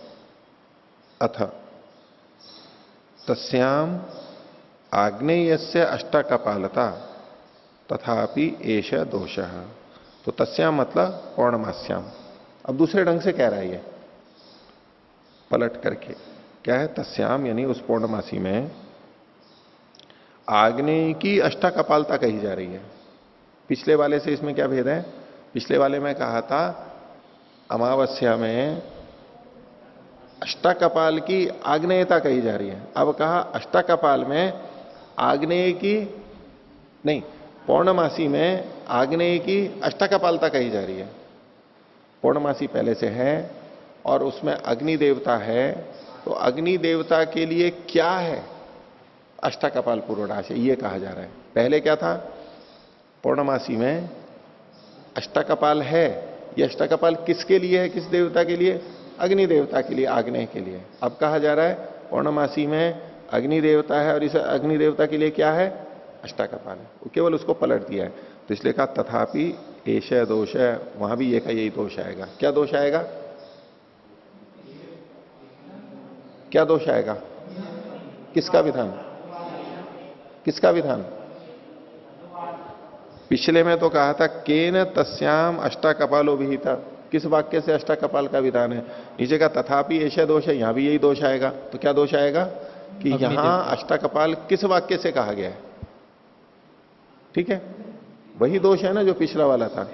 अथ तस्याम आग्नेयस्य अष्टकपालता तथापि एष दोषः। तो तस्याम मतलब पौर्णमास्याम। अब दूसरे ढंग से कह रहा है ये पलट करके, क्या है, तस्याम यानी उस पौर्णमासी में आग्नेय की अष्टकपालता कही जा रही है। पिछले वाले से इसमें क्या भेद है, पिछले वाले में कहा था अमावस्या में अष्टकपाल की आग्नेयता कही जा रही है, अब कहा अष्टकपाल में आग्नेय की नहीं, पौर्णमासी में आग्नेय की अष्टकपालता कही जा रही है। पौर्णमासी पहले से है और उसमें अग्नि देवता है, तो अग्नि देवता के लिए क्या है, अष्टकपाल पूर्वनाश है, ये कहा जा रहा है। पहले क्या था, पौर्णमासी में अष्टकपाल है, ये अष्टकपाल किसके लिए है, किस देवता के लिए, अग्नि देवता के लिए, आग्नेय के लिए। अब कहा जा रहा है पौर्णमासी में अग्नि देवता है और इस अग्नि देवता के लिए क्या है, अष्टकपाल है। वो केवल उसको पलट दिया है, तो इसलिए कहा तथापि एष दोष है, वहां भी ये का यही दोष आएगा। क्या दोष आएगा, क्या दोष आएगा, किसका विधान, किसका विधान। पिछले में तो कहा था केन तस्याम अष्टकपालो विहिता, किस वाक्य से अष्टकपाल का विधान है। नीचे का तथापि ऐसा दोष है, यहां भी यही दोष आएगा। तो क्या दोष आएगा कि यहां अष्टकपाल किस वाक्य से कहा गया है, ठीक है, वही दोष है ना जो पिछला वाला था,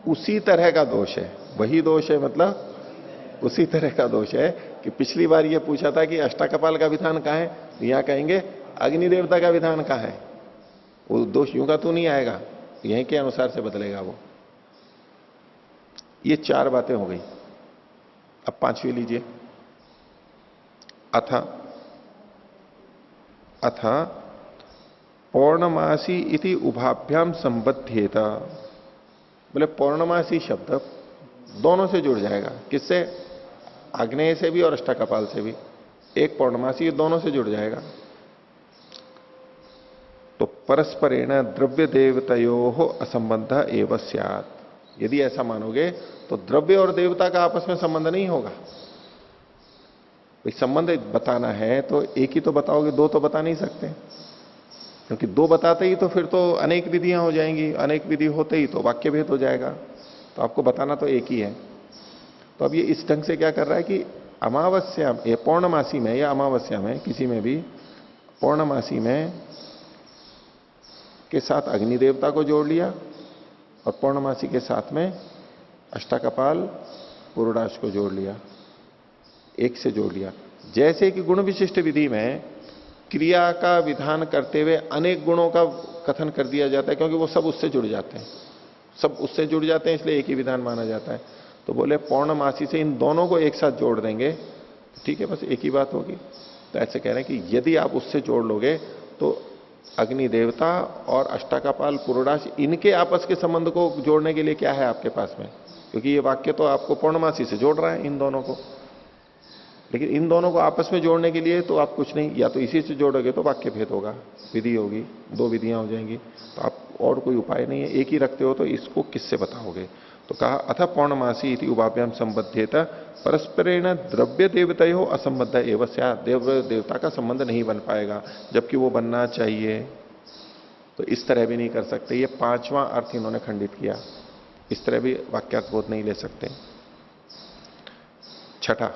उसी तरह का दोष है, वही दोष है, मतलब उसी तरह का दोष है कि पिछली बार ये पूछा था कि अष्टकपाल का विधान कहां है, यहां कहेंगे अग्नि देवता का विधान कहां है। वो दोष यूं का तो नहीं आएगा, यहीं के अनुसार से बदलेगा वो। ये चार बातें हो गई। अब पांचवी लीजिए, अथ पौर्णमासी इति उभाभ्याम संबद्धेत। बोले पौर्णमासी शब्द दोनों से जुड़ जाएगा, किससे, आग्नेय से भी और अष्टकपाल से भी। एक पौर्णमासी दोनों से जुड़ जाएगा। तो परस्परेण द्रव्य देवतयो असंबंध एव स्यात्। यदि ऐसा मानोगे तो द्रव्य और देवता का आपस में संबंध नहीं होगा। संबंध बताना है तो एक ही तो बताओगे, दो तो बता नहीं सकते। क्योंकि दो बताते ही तो फिर तो अनेक विधियां हो जाएंगी, अनेक विधि होते ही तो वाक्य भेद हो जाएगा। तो आपको बताना तो एक ही है। तो अब ये इस ढंग से क्या कर रहा है कि अमावस्या, ये पौर्णमासी में या अमावस्या में, किसी में भी पौर्णमासी में के साथ अग्नि देवता को जोड़ लिया और पौर्णमासी के साथ में अष्टाकपाल पुरुडाश को जोड़ लिया, एक से जोड़ लिया। जैसे कि गुण विशिष्ट विधि में क्रिया का विधान करते हुए अनेक गुणों का कथन कर दिया जाता है, क्योंकि वो सब उससे जुड़ जाते हैं, सब उससे जुड़ जाते हैं, इसलिए एक ही विधान माना जाता है। तो बोले पौर्णमासी से इन दोनों को एक साथ जोड़ देंगे, ठीक है, बस एक ही बात होगी। तो ऐसे कह रहे हैं कि यदि आप उससे जोड़ लोगे तो अग्नि देवता और अष्टाकपाल पुरुडाश, इनके आपस के संबंध को जोड़ने के लिए क्या है आपके पास में? क्योंकि ये वाक्य तो आपको पौर्णमासी से जोड़ रहा है इन दोनों को, लेकिन इन दोनों को आपस में जोड़ने के लिए तो आप कुछ नहीं, या तो इसी से जोड़ोगे तो वाक्य भेद होगा, विधि होगी, दो विधियां हो जाएंगी। तो आप और कोई उपाय नहीं है, एक ही रखते हो तो इसको किससे बताओगे? तो कहा अथ पौर्णमासी इति उभाभ्याम संबद्धेत परस्परेण द्रव्य देवतयो असंबद्ध एवं स्यात्, देव देवता का संबंध नहीं बन पाएगा, जबकि वो बनना चाहिए। तो इस तरह भी नहीं कर सकते, ये पांचवां अर्थ इन्होंने खंडित किया, इस तरह भी वाक्यार्थ बोध नहीं ले सकते। छठा,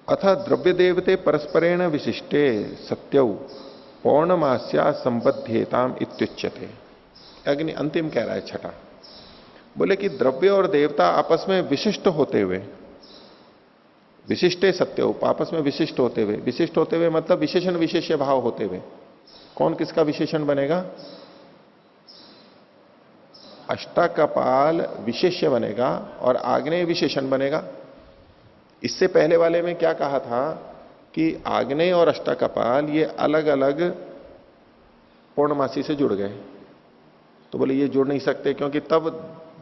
अथ द्रव्य देवते परस्परेण विशिष्टे सत्यौ पौर्णमास्या संबद्धेताम इत्युच्यते। अग्नि अंतिम कह रहा है छठा, बोले कि द्रव्य और देवता आपस में विशिष्ट होते हुए, विशिष्टे सत्यौ, आपस में विशिष्ट होते हुए, विशिष्ट होते हुए मतलब विशेषण विशेष्य भाव होते हुए। कौन किसका विशेषण बनेगा? अष्टाकपाल विशेष्य बनेगा और आग्नेय विशेषण बनेगा। इससे पहले वाले में क्या कहा था कि आग्नेय और अष्टाकपाल ये अलग अलग पौर्णमासी से जुड़ गए। तो बोले ये जुड़ नहीं सकते, क्योंकि तब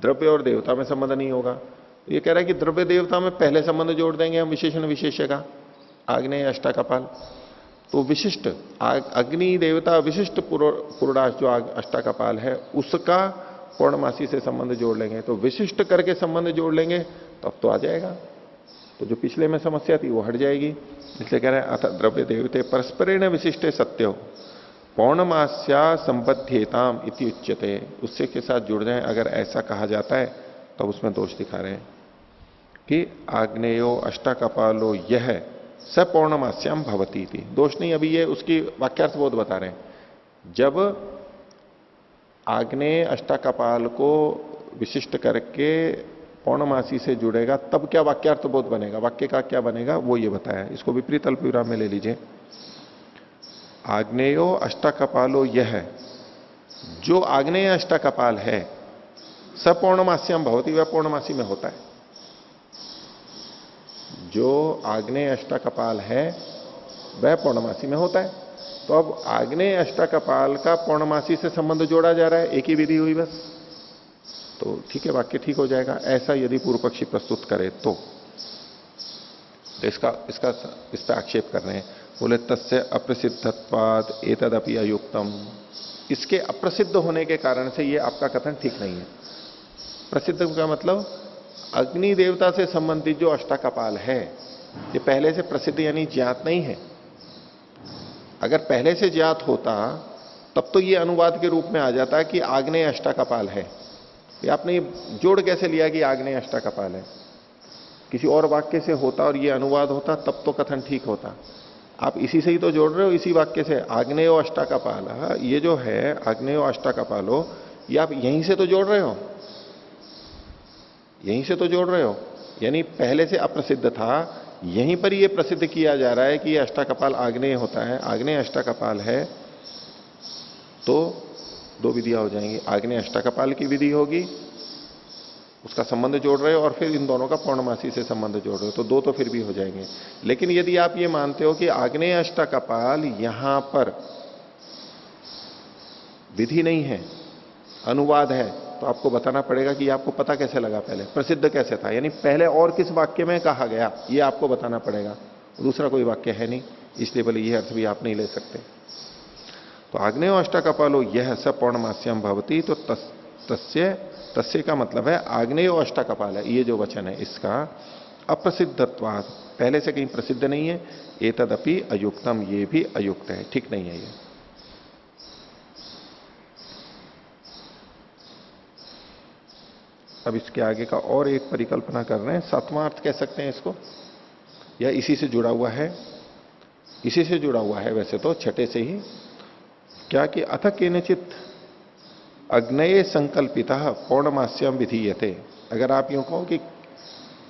द्रव्य और देवता में संबंध नहीं होगा। तो ये कह रहा है कि द्रव्य देवता में पहले संबंध जोड़ देंगे हम विशेषण विशेष्य का, आग्नेय अष्टाकपाल। तो विशिष्ट अग्नि देवता विशिष्ट पुरुडाश जो अष्टाकपाल है उसका पौर्णमासी से संबंध जोड़ लेंगे, तो विशिष्ट करके संबंध जोड़ लेंगे तब तो आ जाएगा। तो जो पिछले में समस्या थी वो हट जाएगी। इसलिए कह रहे हैं अथ द्रव्य देवते परस्परेण विशिष्टे सत्यो पौर्णमास्या संबद्धेताम इति उच्यते, उससे के साथ जुड़ जाए अगर ऐसा कहा जाता है तो उसमें दोष दिखा रहे हैं कि आग्नेयो अष्टाकपालो यह स पौर्णमास्याम भवती थी। दोष नहीं, अभी ये उसकी वाक्यार्थ बोध बता रहे हैं। जब आग्नेय अष्टाकपाल को विशिष्ट करके पौर्णमासी से जुड़ेगा तब क्या वाक्यार्थ बोध बनेगा, वाक्य का क्या बनेगा वो ये बताया। इसको विपरीत अल्पविराम में ले लीजिए। आग्नेयो अष्टाकपालो यह, जो आग्नेय अष्टाकपाल है स पौर्णमास्याम भवती, वह पौर्णमासी में होता है। जो आग्नेय अष्टाकपाल है वह पौर्णमासी में होता है। तो अब आग्नेय अष्टाकपाल का पौर्णमासी से संबंध जोड़ा जा रहा है, एक ही विधि हुई बस, तो ठीक है, वाक्य ठीक हो जाएगा। ऐसा यदि पूर्व पक्षी प्रस्तुत करे तो इसका इस पर आक्षेप कर रहे हैं। बोले तस्य अप्रसिद्धत्वाद एतदपि अयुक्तम, इसके अप्रसिद्ध होने के कारण से ये आपका कथन ठीक नहीं है। प्रसिद्ध का मतलब अग्नि देवता से संबंधित जो अष्टाकपाल है ये पहले से प्रसिद्ध यानी ज्ञात नहीं है। अगर पहले से ज्ञात होता तब तो ये अनुवाद के रूप में आ जाता कि आग्नेय अष्टाकपाल है। ये आपने जोड़ कैसे लिया कि आग्नेय अष्टाकपाल है? किसी और वाक्य से होता और ये अनुवाद होता तब तो कथन ठीक होता। आप इसी से ही तो जोड़ रहे हो, इसी वाक्य से। आग्नेयो अष्टाकपाल, ये जो है आग्नेयो अष्टाकपालो, ये आप यहीं से तो जोड़ रहे हो, यहीं से तो जोड़ रहे हो। यानी पहले से अप्रसिद्ध था, यहीं पर ये प्रसिद्ध किया जा रहा है कि ये अष्टाकपाल आग्नेय होता है। आग्नेय अष्टाकपाल है तो दो विधियां हो जाएंगी। आग्नेय अष्टाकपाल की विधि होगी, उसका संबंध जोड़ रहे हो, और फिर इन दोनों का पौर्णमासी से संबंध जोड़ रहे हो, तो दो तो फिर भी हो जाएंगे। लेकिन यदि आप ये मानते हो कि आग्नेय अष्टाकपाल यहां पर विधि नहीं है, अनुवाद है, तो आपको बताना पड़ेगा कि आपको पता कैसे लगा, पहले प्रसिद्ध कैसे था, यानी पहले और किस वाक्य में कहा गया ये आपको बताना पड़ेगा। दूसरा कोई वाक्य है नहीं, इसलिए बोले ये अर्थ भी आप नहीं ले सकते। तो आग्नेय अष्टाकपालो यह स पौर्णमास्याम भवती, तो तस्य का मतलब है आग्नेय अष्टाकपाल है, ये जो वचन है इसका अप्रसिद्धत्वाद, पहले से कहीं प्रसिद्ध नहीं है। एतदपि अयुक्तम, ये भी अयुक्त है, ठीक नहीं है ये। अब इसके आगे का और एक परिकल्पना कर रहे हैं, सातवां अर्थ कह सकते हैं इसको, या इसी से जुड़ा हुआ है, इसी से जुड़ा हुआ है वैसे तो छठे से ही, क्या कि अथ केनचित अग्नये संकल्पिता पौर्णमास्यम विधीयते। अगर आप यूं कहो कि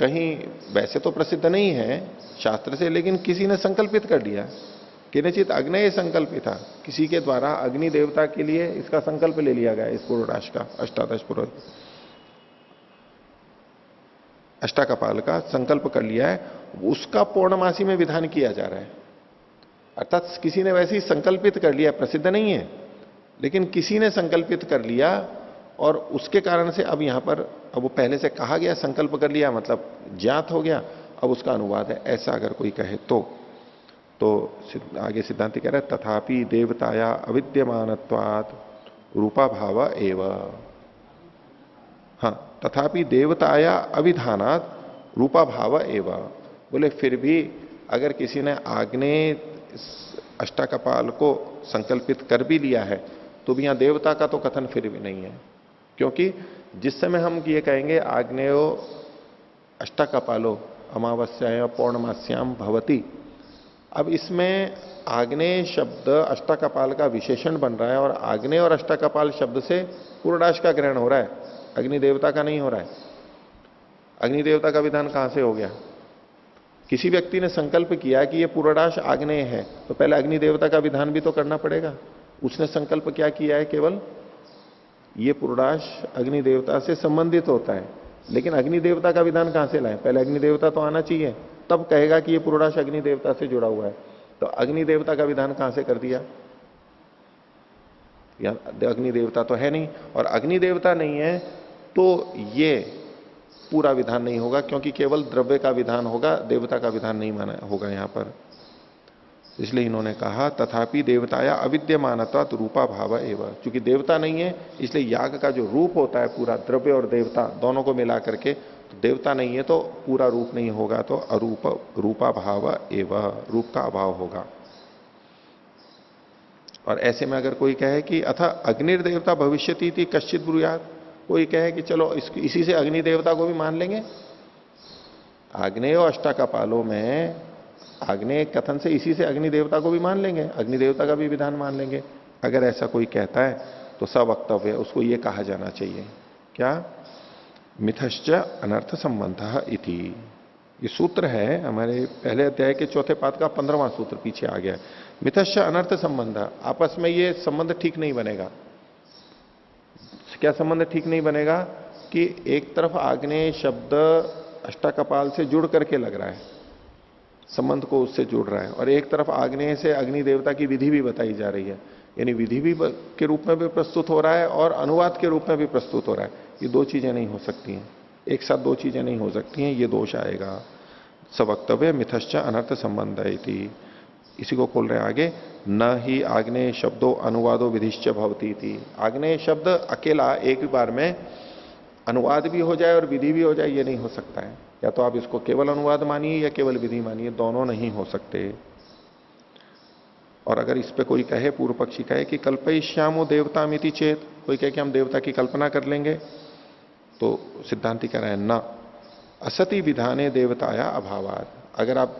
कहीं वैसे तो प्रसिद्ध नहीं है शास्त्र से, लेकिन किसी ने संकल्पित कर लिया, केनचित अग्नये संकल्पिता, किसी के द्वारा अग्नि देवता के लिए इसका संकल्प ले लिया गया, इस पुरोडाश का, अष्टादश पुरोड अष्टाकपाल का संकल्प कर लिया है, उसका पौर्णमासी में विधान किया जा रहा है। अर्थात किसी ने वैसे ही संकल्पित कर लिया, प्रसिद्ध नहीं है लेकिन किसी ने संकल्पित कर लिया, और उसके कारण से अब यहां पर, अब वो पहले से कहा गया, संकल्प कर लिया मतलब ज्ञात हो गया, अब उसका अनुवाद है, ऐसा अगर कोई कहे तो आगे सिद्धांति कह रहे हैं तथापि देवताया अविद्यमानत्वात् रूपा भाव एव। हाँ, तथापि देवताया अविधानात रूपा भाव एव, बोले फिर भी अगर किसी ने आग्नेय अष्टाकपाल को संकल्पित कर भी लिया है तो भी यहां देवता का तो कथन फिर भी नहीं है, क्योंकि जिस समय हम ये कहेंगे आग्नेयो अष्टाकपालो अमावस्याया पौर्णमास्याम भवती, अब इसमें आग्नेय शब्द अष्टाकपाल का विशेषण बन रहा है, और आग्नेय और अष्टाकपाल शब्द से पूर्णाश का ग्रहण हो रहा है, अग्नि देवता का नहीं हो रहा है। अग्नि देवता का विधान कहां से हो गया? किसी व्यक्ति ने संकल्प किया कि ये पूर्णाश आग्नेय है, तो पहले अग्नि देवता का विधान भी तो करना पड़ेगा। उसने संकल्प क्या किया है? केवल ये पूर्णाश अग्नि देवता से संबंधित होता है, लेकिन अग्नि देवता का विधान कहां से लाए? पहले अग्नि देवता तो आना चाहिए, तब कहेगा कि ये पूर्णाश अग्नि देवता से जुड़ा हुआ है। तो अग्नि देवता का विधान कहां से कर दिया? या अग्नि देवता तो है नहीं, और अग्नि देवता नहीं है तो ये पूरा विधान नहीं होगा, क्योंकि केवल द्रव्य का विधान होगा, देवता का विधान नहीं माना होगा यहां पर। इसलिए इन्होंने कहा तथापि देवताया अविद्यमानत्वात् रूपा भाव एवं, क्योंकि देवता नहीं है इसलिए याग का जो रूप होता है पूरा, द्रव्य और देवता दोनों को मिला करके, तो देवता नहीं है तो पूरा रूप नहीं होगा, तो अरूप रूपा भाव एवं, रूप का अभाव होगा। और ऐसे में अगर कोई कहे कि अथा अग्निर्देवता भविष्यति थी कश्चित ब्रूयात, कोई कहे कि चलो इसी से अग्नि देवता को भी मान लेंगे, आग्नेय और अष्टाकपालों में आग्नेय कथन से इसी से अग्नि देवता को भी मान लेंगे, अग्नि देवता का भी विधान मान लेंगे। अगर ऐसा कोई कहता है तो सवक्तव्य, उसको यह कहा जाना चाहिए क्या? मिथश्च अनर्थ संबंध इति। ये सूत्र है हमारे पहले अध्याय के चौथे पाद का 15वां सूत्र, पीछे आ गया। मिथश्च अनर्थ संबंध, आपस में ये संबंध ठीक नहीं बनेगा। क्या संबंध ठीक नहीं बनेगा? कि एक तरफ आग्नेय शब्द अष्टाकपाल से जुड़ करके लग रहा है, संबंध को उससे जुड़ रहा है, और एक तरफ आग्नेय से अग्नि देवता की विधि भी बताई जा रही है, यानी विधि भी के रूप में भी प्रस्तुत हो रहा है और अनुवाद के रूप में भी प्रस्तुत हो रहा है। ये दो चीजें नहीं हो सकती हैं, एक साथ दो चीजें नहीं हो सकती हैं, ये दोष आएगा। सवक्तव्य मिथश्च अनर्थ संबंध इति। इसी को खोल रहे हैं आगे, न ही आग्नेय शब्दों अनुवादो विधिश्च भवती थी। आग्नेय शब्द अकेला एक बार में अनुवाद भी हो जाए और विधि भी हो जाए, ये नहीं हो सकता है। या तो आप इसको केवल अनुवाद मानिए या केवल विधि मानिए, दोनों नहीं हो सकते। और अगर इस पे कोई कहे, पूर्व पक्षी कहे कि कल्पयिष्यामो देवतामिति चेत, कोई कहे कि हम देवता की कल्पना कर लेंगे, तो सिद्धांति कह रहे हैं न असति विधाने देवताया अभावात। अगर आप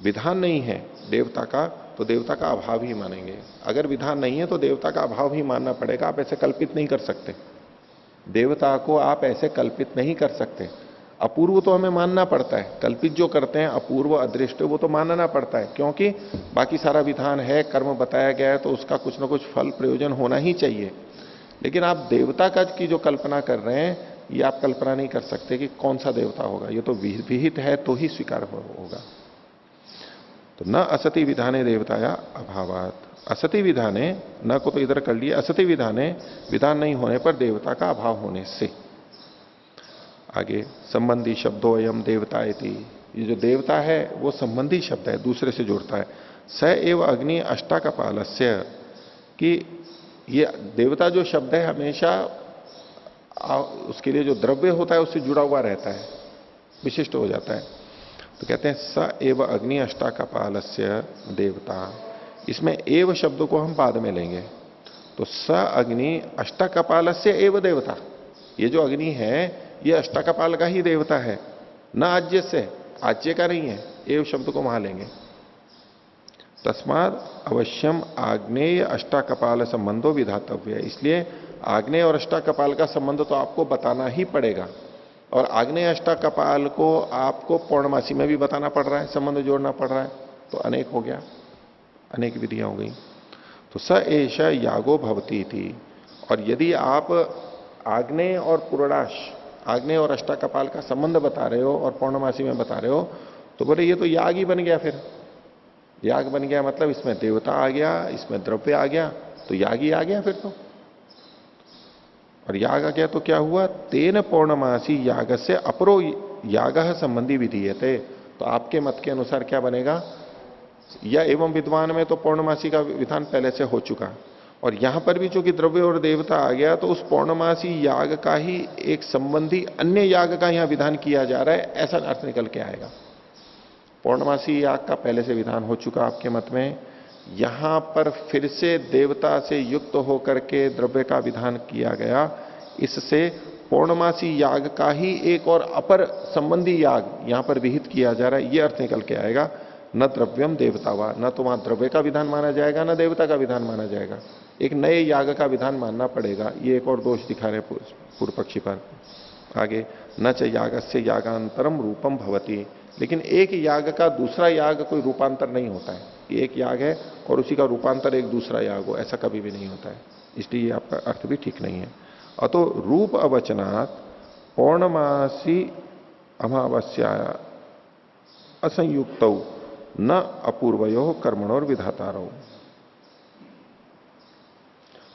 विधान नहीं है देवता का तो देवता का अभाव ही मानेंगे, अगर विधान नहीं है तो देवता का अभाव ही मानना पड़ेगा। आप ऐसे कल्पित नहीं कर सकते, देवता को आप ऐसे कल्पित नहीं कर सकते। अपूर्व तो हमें मानना पड़ता है, कल्पित जो करते हैं अपूर्व अदृष्ट वो तो मानना पड़ता है, क्योंकि बाकी सारा विधान है, कर्म बताया गया है, तो उसका कुछ ना कुछ फल प्रयोजन होना ही चाहिए। लेकिन आप देवता का की जो कल्पना कर रहे हैं, ये आप कल्पना नहीं कर सकते कि कौन सा देवता होगा, ये तो विहित है तो ही स्वीकार होगा। तो न असति विधाने देवताया अभावात, असति विधाने, न को तो इधर कर लिए, असति विधाने, विधान नहीं होने पर देवता का अभाव होने से। आगे संबंधी शब्दों एवं देवता इति, ये जो देवता है वो संबंधी शब्द है, दूसरे से जुड़ता है। स एव अग्नि अष्टाकपालस्य, कि ये देवता जो शब्द है हमेशा उसके लिए जो द्रव्य होता है उससे जुड़ा हुआ रहता है, विशिष्ट हो जाता है। तो कहते हैं स एव अग्नि अष्टाकपालस्य देवता, इसमें एव शब्द को हम बाद में लेंगे। तो स अग्नि अष्टाकपालस्य एव देवता, ये जो अग्नि है ये अष्टाकपाल का ही देवता है, न आज्य से, आज्य का नहीं है। एव शब्द को वहां लेंगे। तस्माद अवश्यम आग्नेय अष्टाकपाल संबंधो विधातव्य है। इसलिए आग्नेय और अष्टाकपाल का संबंध तो आपको बताना ही पड़ेगा, और आग्नेय अष्टाकपाल को आपको पौर्णमासी में भी बताना पड़ रहा है, संबंध जोड़ना पड़ रहा है, तो अनेक हो गया, अनेक विधियां हो गई। तो स एष यागो भवती थी। और यदि आप आग्नेय और पूर्णाश, आग्नेय और अष्टाकपाल का संबंध बता रहे हो और पौर्णमासी में बता रहे हो, तो बोले ये तो याग ही बन गया। फिर याग बन गया मतलब इसमें देवता आ गया, इसमें द्रव्य आ गया, तो याग ही आ गया फिर तो। और याग आ गया तो क्या हुआ? तेन पौर्णमासी याग से अपरो याग संबंधी विधीयते। तो आपके मत के अनुसार क्या बनेगा? या एवं विद्वान में तो पौर्णमासी का विधान पहले से हो चुका, और यहां पर भी चूंकि द्रव्य और देवता आ गया तो उस पौर्णमासी याग का ही एक संबंधी अन्य याग का यहां विधान किया जा रहा है, ऐसा अर्थ निकल के आएगा। पौर्णमासी याग का पहले से विधान हो चुका आपके मत में, यहां पर फिर से देवता से युक्त होकर के द्रव्य का विधान किया गया, इससे पौर्णमासी याग का ही एक और अपर संबंधी याग यहां पर विहित किया जा रहा है, यह अर्थ निकल के आएगा। न द्रव्यम देवतावा, न तो वहां द्रव्य का विधान माना जाएगा न देवता का विधान माना जाएगा, एक नए याग का विधान मानना पड़ेगा। ये एक और दोष दिखा रहे पूर्व पक्षी पर। आगे न च यागस्य यागांतरम रूपम भवति, लेकिन एक याग का दूसरा याग कोई रूपांतर नहीं होता है कि एक याग है और उसी का रूपांतर एक दूसरा याग हो, ऐसा कभी भी नहीं होता है। इसलिए ये आपका अर्थ भी ठीक नहीं है। अतो रूप अवचनात् पौर्णमासी अमावस्या असंयुक्त न अपूर्वयो कर्मणोर विधातारो।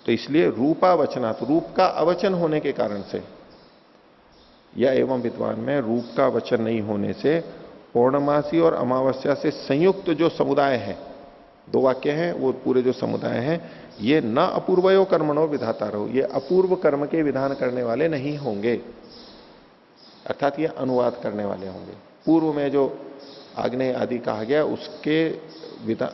तो इसलिए रूपावचनात्, रूप का अवचन होने के कारण से, या एवं विद्वान में रूप का वचन नहीं होने से पौर्णमासी और अमावस्या से संयुक्त जो समुदाय है, दो वाक्य हैं, वो पूरे जो समुदाय हैं, ये न अपूर्वयो कर्मणो विधातारो, ये अपूर्व कर्म के विधान करने वाले नहीं होंगे, अर्थात ये अनुवाद करने वाले होंगे। पूर्व में जो आग्नेय आदि कहा गया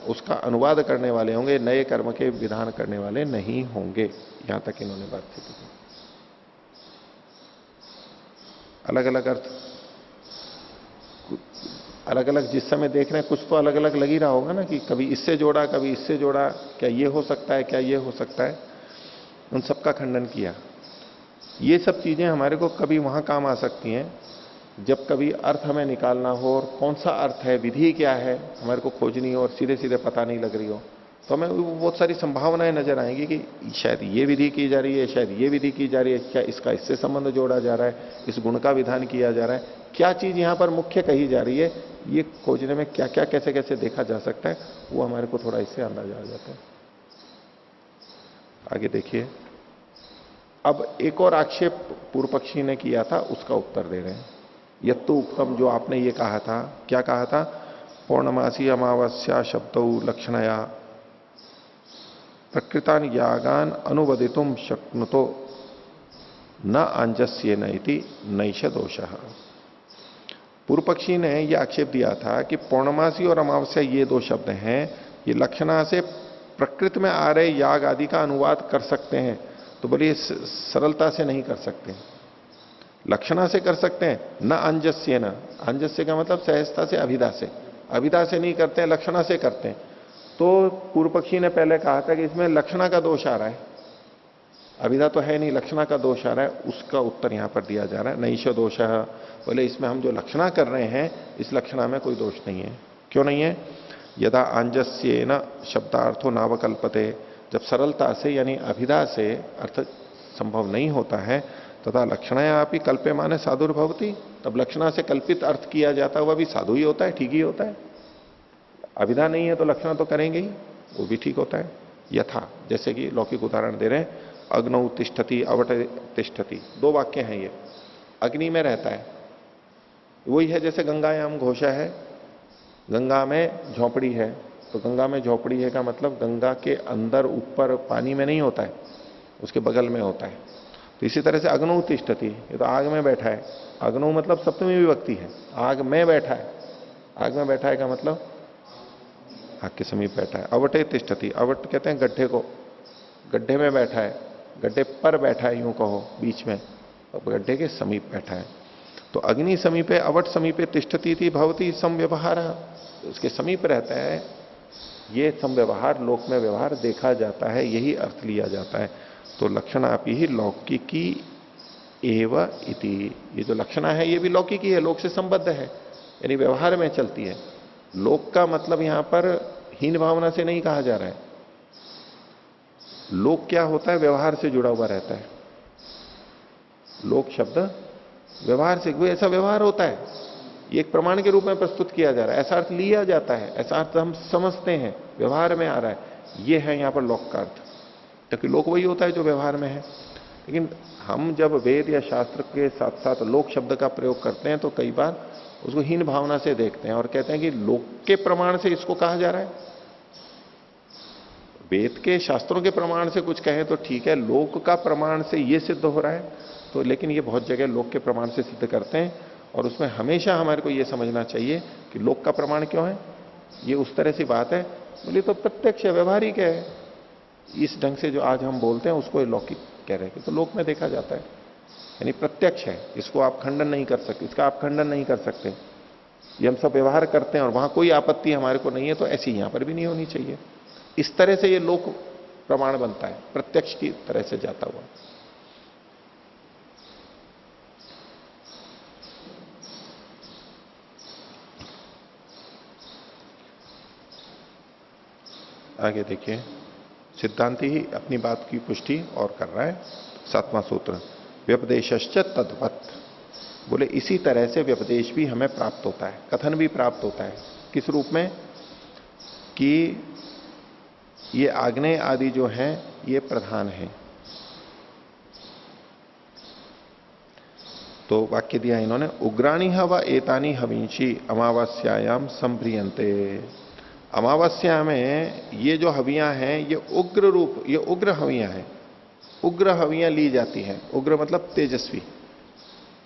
उसका अनुवाद करने वाले होंगे, नए कर्म के विधान करने वाले नहीं होंगे। यहां तक इन्होंने बात की। अलग अलग अर्थ, अलग अलग जिस समय देख रहे हैं, कुछ तो अलग अलग लग ही रहा होगा ना, कि कभी इससे जोड़ा कभी इससे जोड़ा, क्या ये हो सकता है, क्या ये हो सकता है, उन सबका खंडन किया। ये सब चीजें हमारे को कभी वहां काम आ सकती हैं जब कभी अर्थ हमें निकालना हो, और कौन सा अर्थ है, विधि क्या है, हमारे को खोजनी हो और सीधे सीधे पता नहीं लग रही हो, तो हमें बहुत सारी संभावनाएं नजर आएंगी कि शायद ये विधि की जा रही है, शायद ये विधि की जा रही है, क्या इसका इससे संबंध जोड़ा जा रहा है, इस गुण का विधान किया जा रहा है, क्या चीज यहां पर मुख्य कही जा रही है, ये खोजने में क्या क्या कैसे कैसे देखा जा सकता है, वो हमारे को थोड़ा इससे अंदाजा आ जाता है। आगे देखिए, अब एक और आक्षेप पूर्व पक्षी ने किया था, उसका उत्तर दे रहे हैं। यत्तु उक्तम, जो आपने ये कहा था, क्या कहा था? पौर्णमासी अमावस्या शब्दौ लक्षणया प्रकृतान यागान अनुवदितुम शक्नुतो न आंजस्येन इति नैष दोषः। पूर्व पक्षी ने यह आक्षेप दिया था कि पौर्णमासी और अमावस्या ये दो शब्द हैं, ये लक्षणा से प्रकृति में आ रहे याग आदि का अनुवाद कर सकते हैं। तो बोलिए सरलता से नहीं कर सकते, लक्षणा से कर सकते हैं, न आंजस्येन, आंजस्य का मतलब सहजता से, अभिधा से, अभिधा से नहीं करते हैं, लक्षणा से करते हैं। तो पूर्व पक्षी ने पहले कहा था कि इसमें लक्षणा का दोष आ रहा है, अभिधा तो है नहीं, लक्षणा का दोष आ रहा है, उसका उत्तर यहां पर दिया जा रहा है। नैष दोष, बोले इसमें हम जो लक्षणा कर रहे हैं, इस लक्षणा में कोई दोष नहीं है। क्यों नहीं है? यदा आंजस्येन शब्दार्थो नावकल्पते, जब सरलता से यानी अभिधा से अर्थ संभव नहीं होता है, तथा लक्षणया अपनी कल्प्यमान साधुर्भवती, तब लक्षणा से कल्पित अर्थ किया जाता है, वह भी साधु ही होता है, ठीक ही होता है। अभिधा नहीं है तो लक्षणा तो करेंगे ही, वो भी ठीक होता है। यथा, जैसे कि लौकिक उदाहरण दे रहे हैं, अग्नौ तिष्ठति अवट तिष्ठति, दो वाक्य हैं ये, अग्नि में रहता है, वही है जैसे गंगायाम घोषा है, गंगा में झोपड़ी है, तो गंगा में झोपड़ी है का मतलब गंगा के अंदर ऊपर पानी में नहीं होता है, उसके बगल में होता है। तो इसी तरह से अग्नौ तिष्ठति, ये तो आग में बैठा है, अग्नौ मतलब सप्तमी विभक्ति है, आग में बैठा है, आग में बैठा है का मतलब आग के समीप बैठा है। अवटे तिष्ठति, अवट कहते हैं गड्ढे को, गड्ढे में बैठा है, गड्ढे पर बैठा है यूं कहो, बीच में, गड्ढे के समीप बैठा है। तो अग्नि समीपे अवट समीपे तिष्ठती थी भवती समव्यवहार, उसके समीप रहता है, ये समव्यवहार लोक में व्यवहार देखा जाता है, यही अर्थ लिया जाता है। तो लक्षणापि ही लौकिकी एव इति, ये जो लक्षणा है ये भी लौकिकी है, लोक से संबद्ध है, यानी व्यवहार में चलती है। लोक का मतलब यहां पर हीन भावना से नहीं कहा जा रहा है। लोक क्या होता है? व्यवहार से जुड़ा हुआ रहता है। लोक शब्द व्यवहार से, कोई ऐसा व्यवहार होता है, ये एक प्रमाण के रूप में प्रस्तुत किया जा रहा है, ऐसा अर्थ लिया जाता है, ऐसा अर्थ हम समझते हैं, व्यवहार में आ रहा है, ये है यहां पर लोक का अर्थ। क्योंकि लोक वही होता है जो व्यवहार में है। लेकिन हम जब वेद या शास्त्र के साथ साथ लोक शब्द का प्रयोग करते हैं तो कई बार उसको हीन भावना से देखते हैं और कहते हैं कि लोक के प्रमाण से इसको कहा जा रहा है। वेद के शास्त्रों के प्रमाण से कुछ कहें तो ठीक है, लोक का प्रमाण से ये सिद्ध हो रहा है तो, लेकिन ये बहुत जगह लोक के प्रमाण से सिद्ध करते हैं और उसमें हमेशा हमारे को ये समझना चाहिए कि लोक का प्रमाण क्यों है। ये उस तरह से बात है, बोले तो प्रत्यक्ष है, व्यवहारिक है। इस ढंग से जो आज हम बोलते हैं उसको लौकिक कह रहे हैं, तो लोक में देखा जाता है, यानी प्रत्यक्ष है, इसको आप खंडन नहीं कर सकते, इसका आप खंडन नहीं कर सकते। ये हम सब व्यवहार करते हैं और वहां कोई आपत्ति हमारे को नहीं है, तो ऐसी यहां पर भी नहीं होनी चाहिए। इस तरह से ये लोक प्रमाण बनता है, प्रत्यक्ष की तरह से जाता हुआ। आगे देखिए, सिद्धांति ही अपनी बात की पुष्टि और कर रहा है। 7वां सूत्र, व्यपदेशश्च तद्वत्, बोले इसी तरह से व्यपदेश भी हमें प्राप्त होता है, कथन भी प्राप्त होता है। किस रूप में? कि ये आग्नेय आदि जो है ये प्रधान है। तो वाक्य दिया इन्होंने, उग्राणी व एतानी हविंशी अमावस्यायाम संभ्रियंते। अमावस्या में ये जो हवियां हैं ये उग्र रूप, ये उग्र हवियां हैं, उग्र हवियां ली जाती हैं। उग्र मतलब तेजस्वी,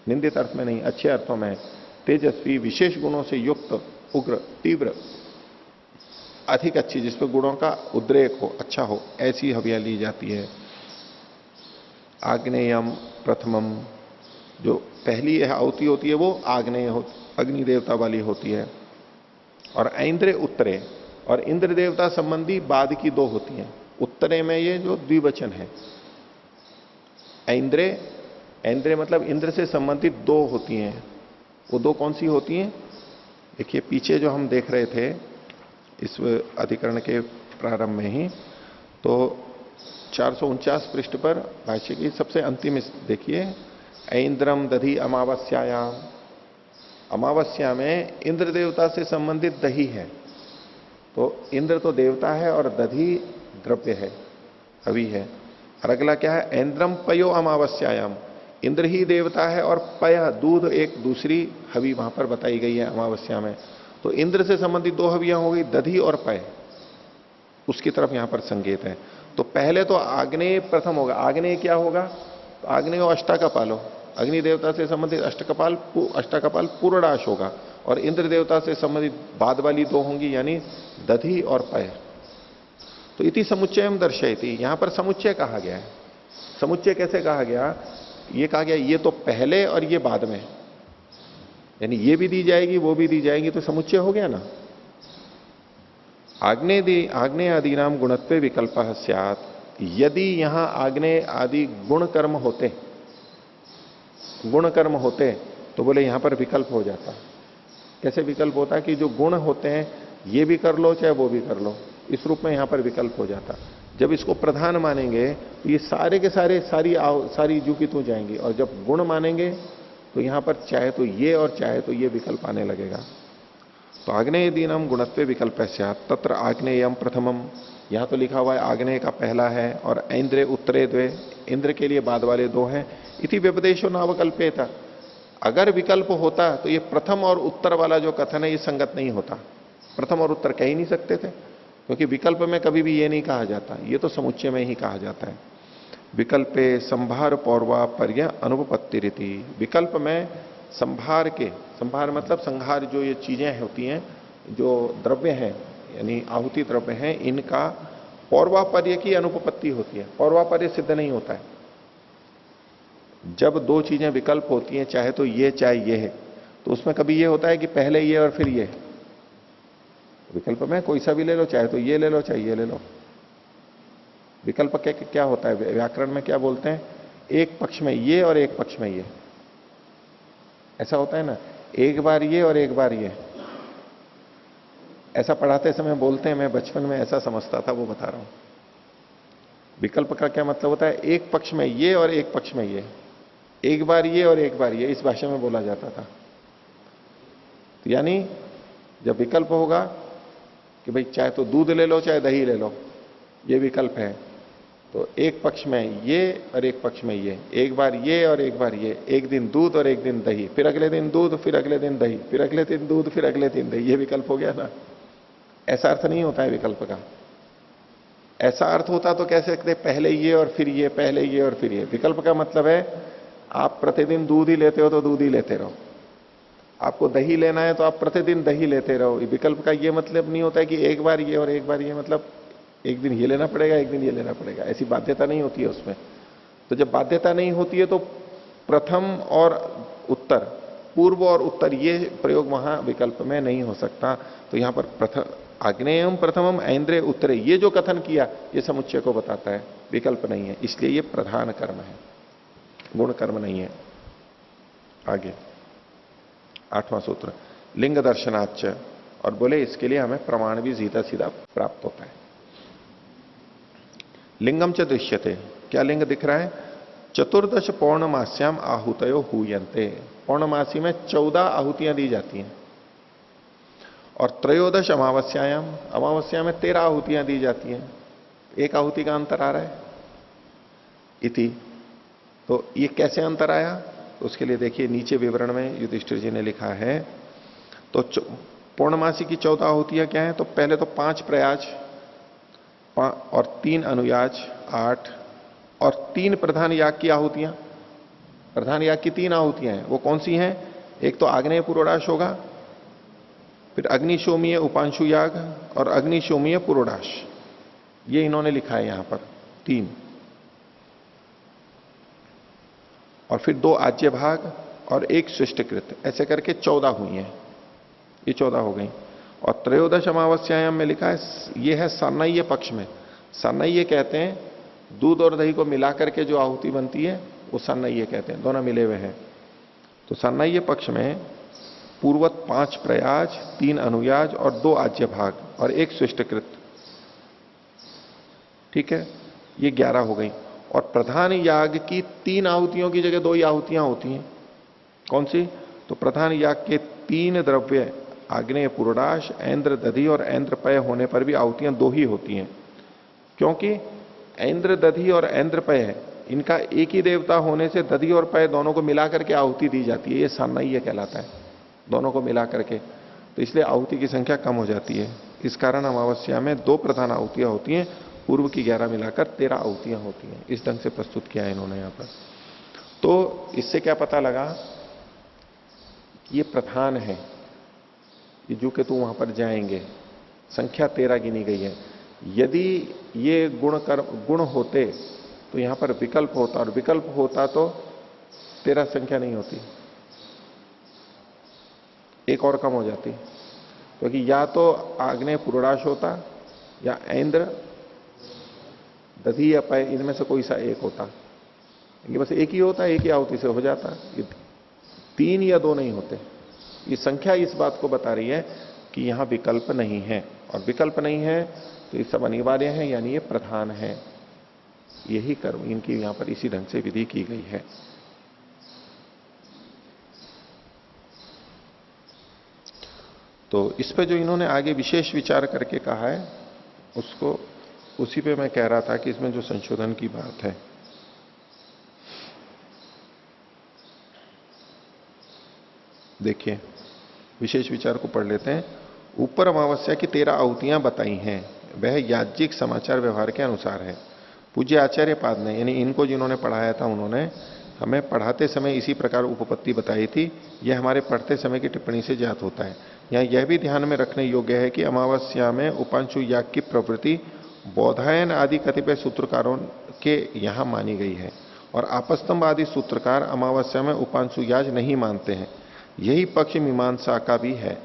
निंदित अर्थ में नहीं, अच्छे अर्थों में तेजस्वी, विशेष गुणों से युक्त, उग्र, तीव्र, अधिक अच्छी, जिसपे गुणों का उद्रेक हो, अच्छा हो, ऐसी हवियां ली जाती है। आग्नेयम प्रथमम, जो पहली आहुति होती है वो आग्नेय अग्नि देवता वाली होती है। और ऐन्द्रे उत्तरे, और इंद्र देवता संबंधी बाद की 2 होती हैं। उत्तरे में ये जो द्विवचन है, ऐन्द्रे, ऐन्द्रे मतलब इंद्र से संबंधित 2 होती हैं। वो 2 कौन सी होती हैं? देखिए पीछे जो हम देख रहे थे इस अधिकरण के प्रारंभ में ही, तो 449 पृष्ठ पर भाष्य की सबसे अंतिम देखिए, ऐन्द्रम दधि अमावस्यायाम, अमावस्या में इंद्र देवता से संबंधित दही है। तो इंद्र तो देवता है और दधि द्रव्य है, हवि है। और अगला क्या है? ऐन्द्रम पयो अमावस्यायाम, इंद्र ही देवता है और पय दूध एक दूसरी हवि वहां पर बताई गई है अमावस्या में। तो इंद्र से संबंधित 2 हवियां हो गई, दधि और पय, उसकी तरफ यहां पर संकेत है। तो पहले तो आग्नेय प्रथम होगा। आग्नेय क्या होगा? तो आग्नेय अष्टाकपालो, अग्नि देवता से संबंधित अष्टाकपाल पूर्णाश होगा, और इंद्र देवता से संबंधित बाद वाली 2 होंगी, यानी दधि और पय। तो इति समुच्चयम दर्शयति, यहां पर समुच्चय कहा गया है। समुच्चय कैसे कहा गया? ये कहा गया ये तो पहले और ये बाद में, यानी ये भी दी जाएगी वो भी दी जाएगी, तो समुच्चय हो गया ना। आग्नेय आदि नाम गुणत्व विकल्प स्यात्, यदि यहां आग्नेय आदि गुण कर्म होते, गुण कर्म होते तो बोले यहां पर विकल्प हो जाता। कैसे विकल्प होता? कि जो गुण होते हैं ये भी कर लो चाहे वो भी कर लो, इस रूप में यहां पर विकल्प हो जाता। जब इसको प्रधान मानेंगे तो ये सारे के सारे सारी जू की तू जाएंगी, और जब गुण मानेंगे तो यहां पर चाहे तो ये और चाहे तो ये विकल्प आने लगेगा। तो आग्नेय दीनम गुणत्व विकल्प तत्र आग्नेयम प्रथमम, यहां तो लिखा हुआ है आग्नेय का पहला है, और ऐन्द्रे उत्तरे द्वे, इंद्र के लिए बाद वाले 2 हैं। इति व्यपदेशो नावकल्पेत, अगर विकल्प होता तो ये प्रथम और उत्तर वाला जो कथन है ये संगत नहीं होता। प्रथम और उत्तर कह ही नहीं सकते थे, क्योंकि विकल्प में कभी भी ये नहीं कहा जाता, ये तो समुच्चय में ही कहा जाता है। विकल्पे संभार पौर्वापर्य अनुपपत्ति रीति, विकल्प में संभार के, संभार मतलब संहार, जो ये चीजें होती हैं, जो द्रव्य हैं यानी आहुति द्रव्य हैं, इनका पौर्वापर्य की अनुपपत्ति होती है। पौर्वापर्य सिद्ध नहीं होता है। जब दो चीजें विकल्प होती हैं, चाहे तो ये चाहे ये है, तो उसमें कभी ये होता है कि पहले ये और फिर ये। विकल्प में कोई सा भी ले लो, चाहे तो ये ले लो चाहे ये ले लो। विकल्प क्या होता है, व्याकरण में क्या बोलते हैं, एक पक्ष में ये और एक पक्ष में ये, ऐसा होता है ना, एक बार ये और एक बार ये। ऐसा पढ़ाते समय बोलते हैं, मैं बचपन में ऐसा समझता था, वो बता रहा हूं। विकल्प का क्या मतलब होता है, एक पक्ष में ये और एक पक्ष में ये, एक बार ये और एक बार ये, इस भाषा में बोला जाता था। तो यानी जब विकल्प होगा कि भाई चाहे तो दूध ले लो चाहे दही ले लो, ये विकल्प है, तो एक पक्ष में ये और एक पक्ष में ये, एक बार ये और एक बार ये, एक दिन दूध और एक दिन दही, फिर अगले दिन दूध, फिर अगले दिन दही, फिर अगले दिन दूध, फिर अगले दिन दही, ये विकल्प हो गया ना। ऐसा अर्थ नहीं होता है विकल्प का। ऐसा अर्थ होता तो कह सकते पहले ये और फिर ये, पहले ये और फिर ये। विकल्प का मतलब है आप प्रतिदिन दूध ही लेते हो तो दूध ही लेते रहो, आपको दही लेना है तो आप प्रतिदिन दही लेते रहो। विकल्प का ये मतलब नहीं होता है कि एक बार ये और एक बार ये, मतलब एक दिन ये लेना पड़ेगा एक दिन ये लेना पड़ेगा, ऐसी बाध्यता नहीं होती है उसमें। तो जब बाध्यता नहीं होती है तो प्रथम और उत्तर, पूर्व और उत्तर, ये प्रयोग वहां विकल्प में नहीं हो सकता। तो यहां पर आग्नेयम प्रथमम ऐन्द्रे उत्तरे, ये जो कथन किया ये समुच्चय को बताता है, विकल्प नहीं है, इसलिए ये प्रधान कर्म है, गुण कर्म नहीं है। आगे 8वां सूत्र, लिंग दर्शनाच, और बोले इसके लिए हमें प्रमाण भी सीधा सीधा प्राप्त होता है। लिंगम च दृश्यते, क्या लिंग दिख रहा है, चतुर्दश पौर्णमास्याम आहुतयो हुयन्ते, पौर्णमासी में 14 आहुतियां दी जाती हैं, और त्रयोदश अमावस्यायाम, अमावस्या में 13 आहुतियां दी जाती हैं, एक आहुति का अंतर आ रहा है इति। तो ये कैसे अंतर आया, तो उसके लिए देखिए नीचे विवरण में युधिष्ठिर जी ने लिखा है। तो पौर्णमासी की 14 आहुतियां क्या है, तो पहले तो 5 प्रयाज और 3 अनुयाज 8, और 3 प्रधान याग की आहुतियां। प्रधान याग की 3 आहुतियां हैं, वो कौन सी हैं, एक तो आग्नेय पुरोडाश होगा, फिर अग्निशोमीय उपांशु याग और अग्निशोमीय पुरोडाश, ये इन्होंने लिखा है यहां पर 3, और फिर 2 आज्य भाग और 1 शिष्टकृत, ऐसे करके 14 हुई हैं, ये 14 हो गई। और त्रयोदश अमावस्यायाम में लिखा है, ये है सान्नाय्य पक्ष में। सान्नाय्य कहते हैं दूध और दही को मिलाकर के जो आहुति बनती है वो सान्नाय्य कहते हैं, दोनों मिले हुए हैं। तो सान्नाय्य पक्ष में पूर्वत 5 प्रयाज, 3 अनुयाज और 2 आज्य भाग और 1 शिष्टकृत, ठीक है, ये 11 हो गई। और प्रधान याग की 3 आहुतियों की जगह 2 ही आहुतियां होती हैं, कौन सी, तो प्रधान याग के 3 द्रव्य आग्नेय पुरोडाश, ऐन्द्र दधि और ऐन्द्र पय होने पर भी आहुतियां 2 ही होती हैं, क्योंकि ऐन्द्र दधि और ऐन्द्र पय इनका एक ही देवता होने से दधि और पय दोनों को मिलाकर के आहुति दी जाती है, ये सान्नाय्य कहलाता है, दोनों को मिलाकर के। तो इसलिए आहुति की संख्या कम हो जाती है, इस कारण अमावस्या में 2 प्रधान आहुतियां होती हैं, पूर्व की 11 मिलाकर 13 आहुतियां होती हैं। इस ढंग से प्रस्तुत किया है इन्होंने यहां पर। तो इससे क्या पता लगा कि ये प्रधान है, ये जो केतु वहां पर जाएंगे, संख्या 13 गिनी गई है। यदि ये गुण होते तो यहां पर विकल्प होता, और विकल्प होता तो 13 संख्या नहीं होती, एक और कम हो जाती, क्योंकि या तो आग्नेय पुरोडाश होता या ऐन्द्र दधि या पय, इनमें से कोई सा एक होता, इनके बस एक ही होता, एक ही आहुति से हो जाता, 3 या 2 नहीं होते। ये संख्या इस बात को बता रही है कि यहां विकल्प नहीं है, और विकल्प नहीं है तो ये सब अनिवार्य है, यानी ये प्रधान है। यही कर्म इनकी यहां पर इसी ढंग से विधि की गई है। तो इस पे जो इन्होंने आगे विशेष विचार करके कहा है, उसको उसी पे मैं कह रहा था कि इसमें जो संशोधन की बात है, देखिए विशेष विचार को पढ़ लेते हैं। ऊपर अमावस्या की 13 आहुतियां बताई हैं, वह याज्ञिक समाचार व्यवहार के अनुसार है। पूज्य आचार्य पाद ने, यानी इनको जिन्होंने पढ़ाया था, उन्होंने हमें पढ़ाते समय इसी प्रकार उपपत्ति बताई थी। यह हमारे पढ़ते समय की टिप्पणी से ज्ञात होता है। यहाँ यह भी ध्यान में रखने योग्य है कि अमावस्या में उपांशु याग की प्रवृत्ति बौधायन आदि कतिपय सूत्रकारों के यहां मानी गई है, और आपस्तंभ सूत्रकार अमावस्या में उपांशु याज नहीं मानते हैं। यही पक्ष मीमांसा का भी है।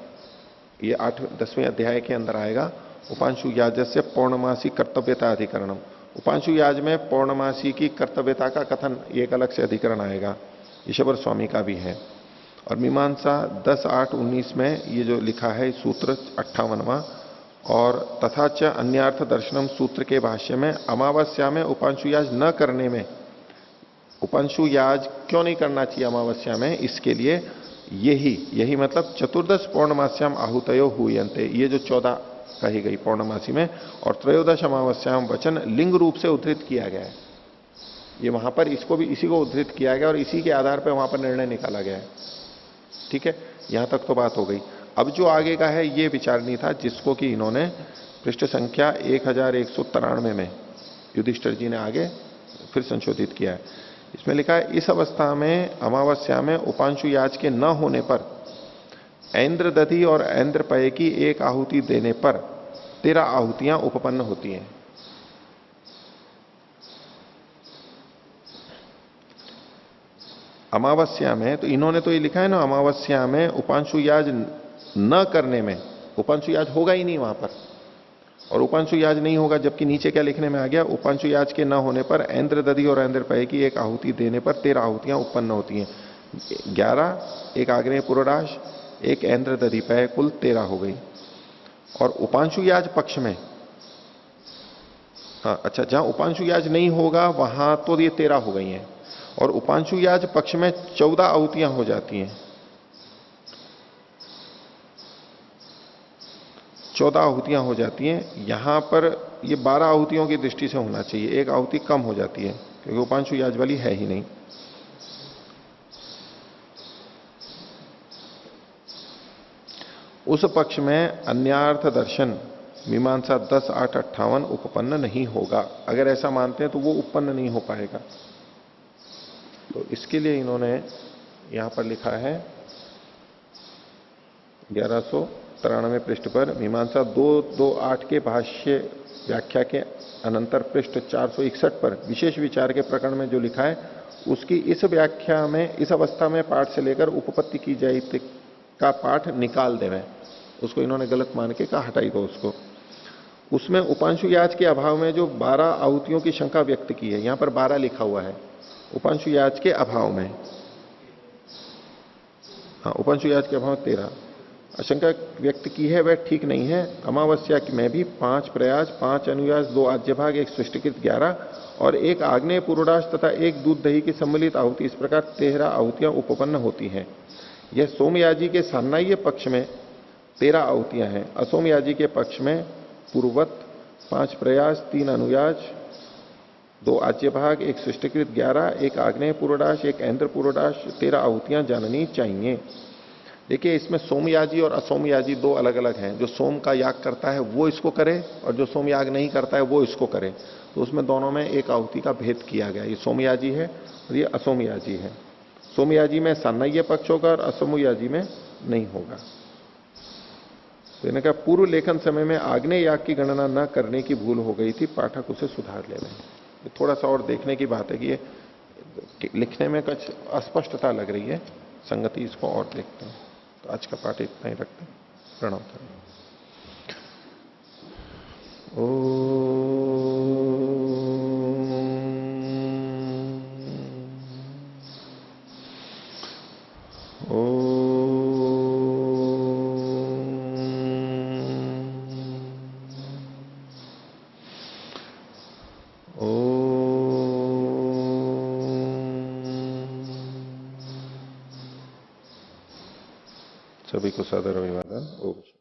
ये 10वें अध्याय के अंदर आएगा। उपांशु याजस्य पौर्णमासी कर्तव्यता अधिकरणम। उपांशु याज में पौर्णमासी की कर्तव्यता का कथन एक अलग से अधिकरण आएगा। ईश्वर स्वामी का भी है। और मीमांसा 10-8-19 में ये जो लिखा है सूत्र 58वां, और तथा च अन्यार्थ दर्शनम सूत्र के भाष्य में अमावस्या में उपांशु याज न करने में, उपांशु याज क्यों नहीं करना चाहिए अमावस्या में, इसके लिए यही मतलब चतुर्दश पौर्णमास्याम आहुतयो हुयन्ते, ये जो 14 कही गई पौर्णमासी में, और त्रयोदश अमावस्याम वचन लिंग रूप से उद्धृत किया गया है। ये वहां पर इसको भी इसी को उद्धृत किया गया और इसी के आधार पर वहां पर निर्णय निकाला गया है। ठीक है, यहां तक तो बात हो गई। अब जो आगे का है ये विचार नहीं था, जिसको कि इन्होंने पृष्ठ संख्या 1193 में युधिष्ठिर जी ने आगे फिर संशोधित किया है। इसमें लिखा है इस अवस्था में अमावस्या में उपांशु याज के न होने पर ऐन्द्र दधि और ऐन्द्र पय की एक आहुति देने पर 13 आहुतियां उपपन्न होती हैं। अमावस्या में, तो इन्होंने तो ये लिखा है ना, अमावस्या में उपांशु याज न करने में, उपांशु याज होगा ही नहीं वहां पर, और उपांशु याज नहीं होगा, जबकि नीचे क्या लिखने में आ गया, उपांशु याज के न होने पर ऐन्द्र दधि और ऐन्द्र पय की एक आहुति देने पर 13 आहुतियां उत्पन्न होती हैं। 11, एक आग्नेय पुरोडाश, एक ऐन्द्र दधि पय, कुल 13 हो गई। और उपांशु याज पक्ष में, हाँ अच्छा, जहां उपांशु याज नहीं होगा वहां तो ये 13 हो गई हैं, और उपांशु याज पक्ष में 14 आहुतियां हो जाती हैं। 14 आहुतियां हो जाती हैं। यहां पर ये 12 आहुतियों की दृष्टि से होना चाहिए, एक आहुति कम हो जाती है क्योंकि उपांशु याज वाली है ही नहीं। उस पक्ष में अन्यार्थ दर्शन मीमांसा 10-8-58 उपपन्न नहीं होगा। अगर ऐसा मानते हैं तो वो उत्पन्न नहीं हो पाएगा। तो इसके लिए इन्होंने यहां पर लिखा है 1193 पृष्ठ पर मीमांसा 228 के भाष्य व्याख्या के अनंतर पृष्ठ 461 पर विशेष विचार के प्रकरण में जो लिखा है उसकी इस व्याख्या में, इस अवस्था में पाठ से लेकर उपपत्ति की जाए का पाठ निकाल देवें। उसको इन्होंने गलत मान के कहा हटाई दो उसको। उसमें उपांशु याज के अभाव में जो 12 आहुतियों की शंका व्यक्त की है, यहां पर 12 लिखा हुआ है उपांशु याज के अभाव में, हाँ उपांशु याज के अभाव में 13 आशंका व्यक्त की है, वह ठीक नहीं है। अमावस्या में भी 5 प्रयास, 5 अनुयास, 2 आज्य भाग, 1 सृष्टिकृत 11 और 1 आग्नेय पुरोडाश तथा 1 दूध दही की सम्मिलित आहुति, इस प्रकार 13 आहुतियां उपपन्न होती हैं। यह सोमयाजी के सान्नाह्य पक्ष में 13 आहुतियां हैं। असोमयाजी के पक्ष में पूर्ववत 5 प्रयास, 3 अनुयाज, 2 आज्य भाग, 1 सृष्टिकृत 11, 1 आग्नेय पुरोडाश, 1 ऐन्द्र पुरोडाश, 13 आहुतियां जाननी चाहिए। देखिए इसमें सोमयाजी और असोमयाजी 2 अलग अलग हैं। जो सोम का याग करता है वो इसको करे और जो सोम याग नहीं करता है वो इसको करे, तो उसमें दोनों में एक आहुति का भेद किया गया। ये सोमयाजी है और ये असोमयाजी है। सोमयाजी में सान्नाह्य पक्ष होगा और असोमयाजी में नहीं होगा। तो इन्होंने कहा पूर्व लेखन समय में आग्नेय याग की गणना न करने की भूल हो गई थी, पाठक उसे सुधार ले लें। थोड़ा सा और देखने की बात है कि ये लिखने में कुछ अस्पष्टता लग रही है, संगति इसको और देखते हैं। तो आज का पाठ इतना ही रखते हैं। प्रणाम करें। सभी को सादर अभिवादन। ओम।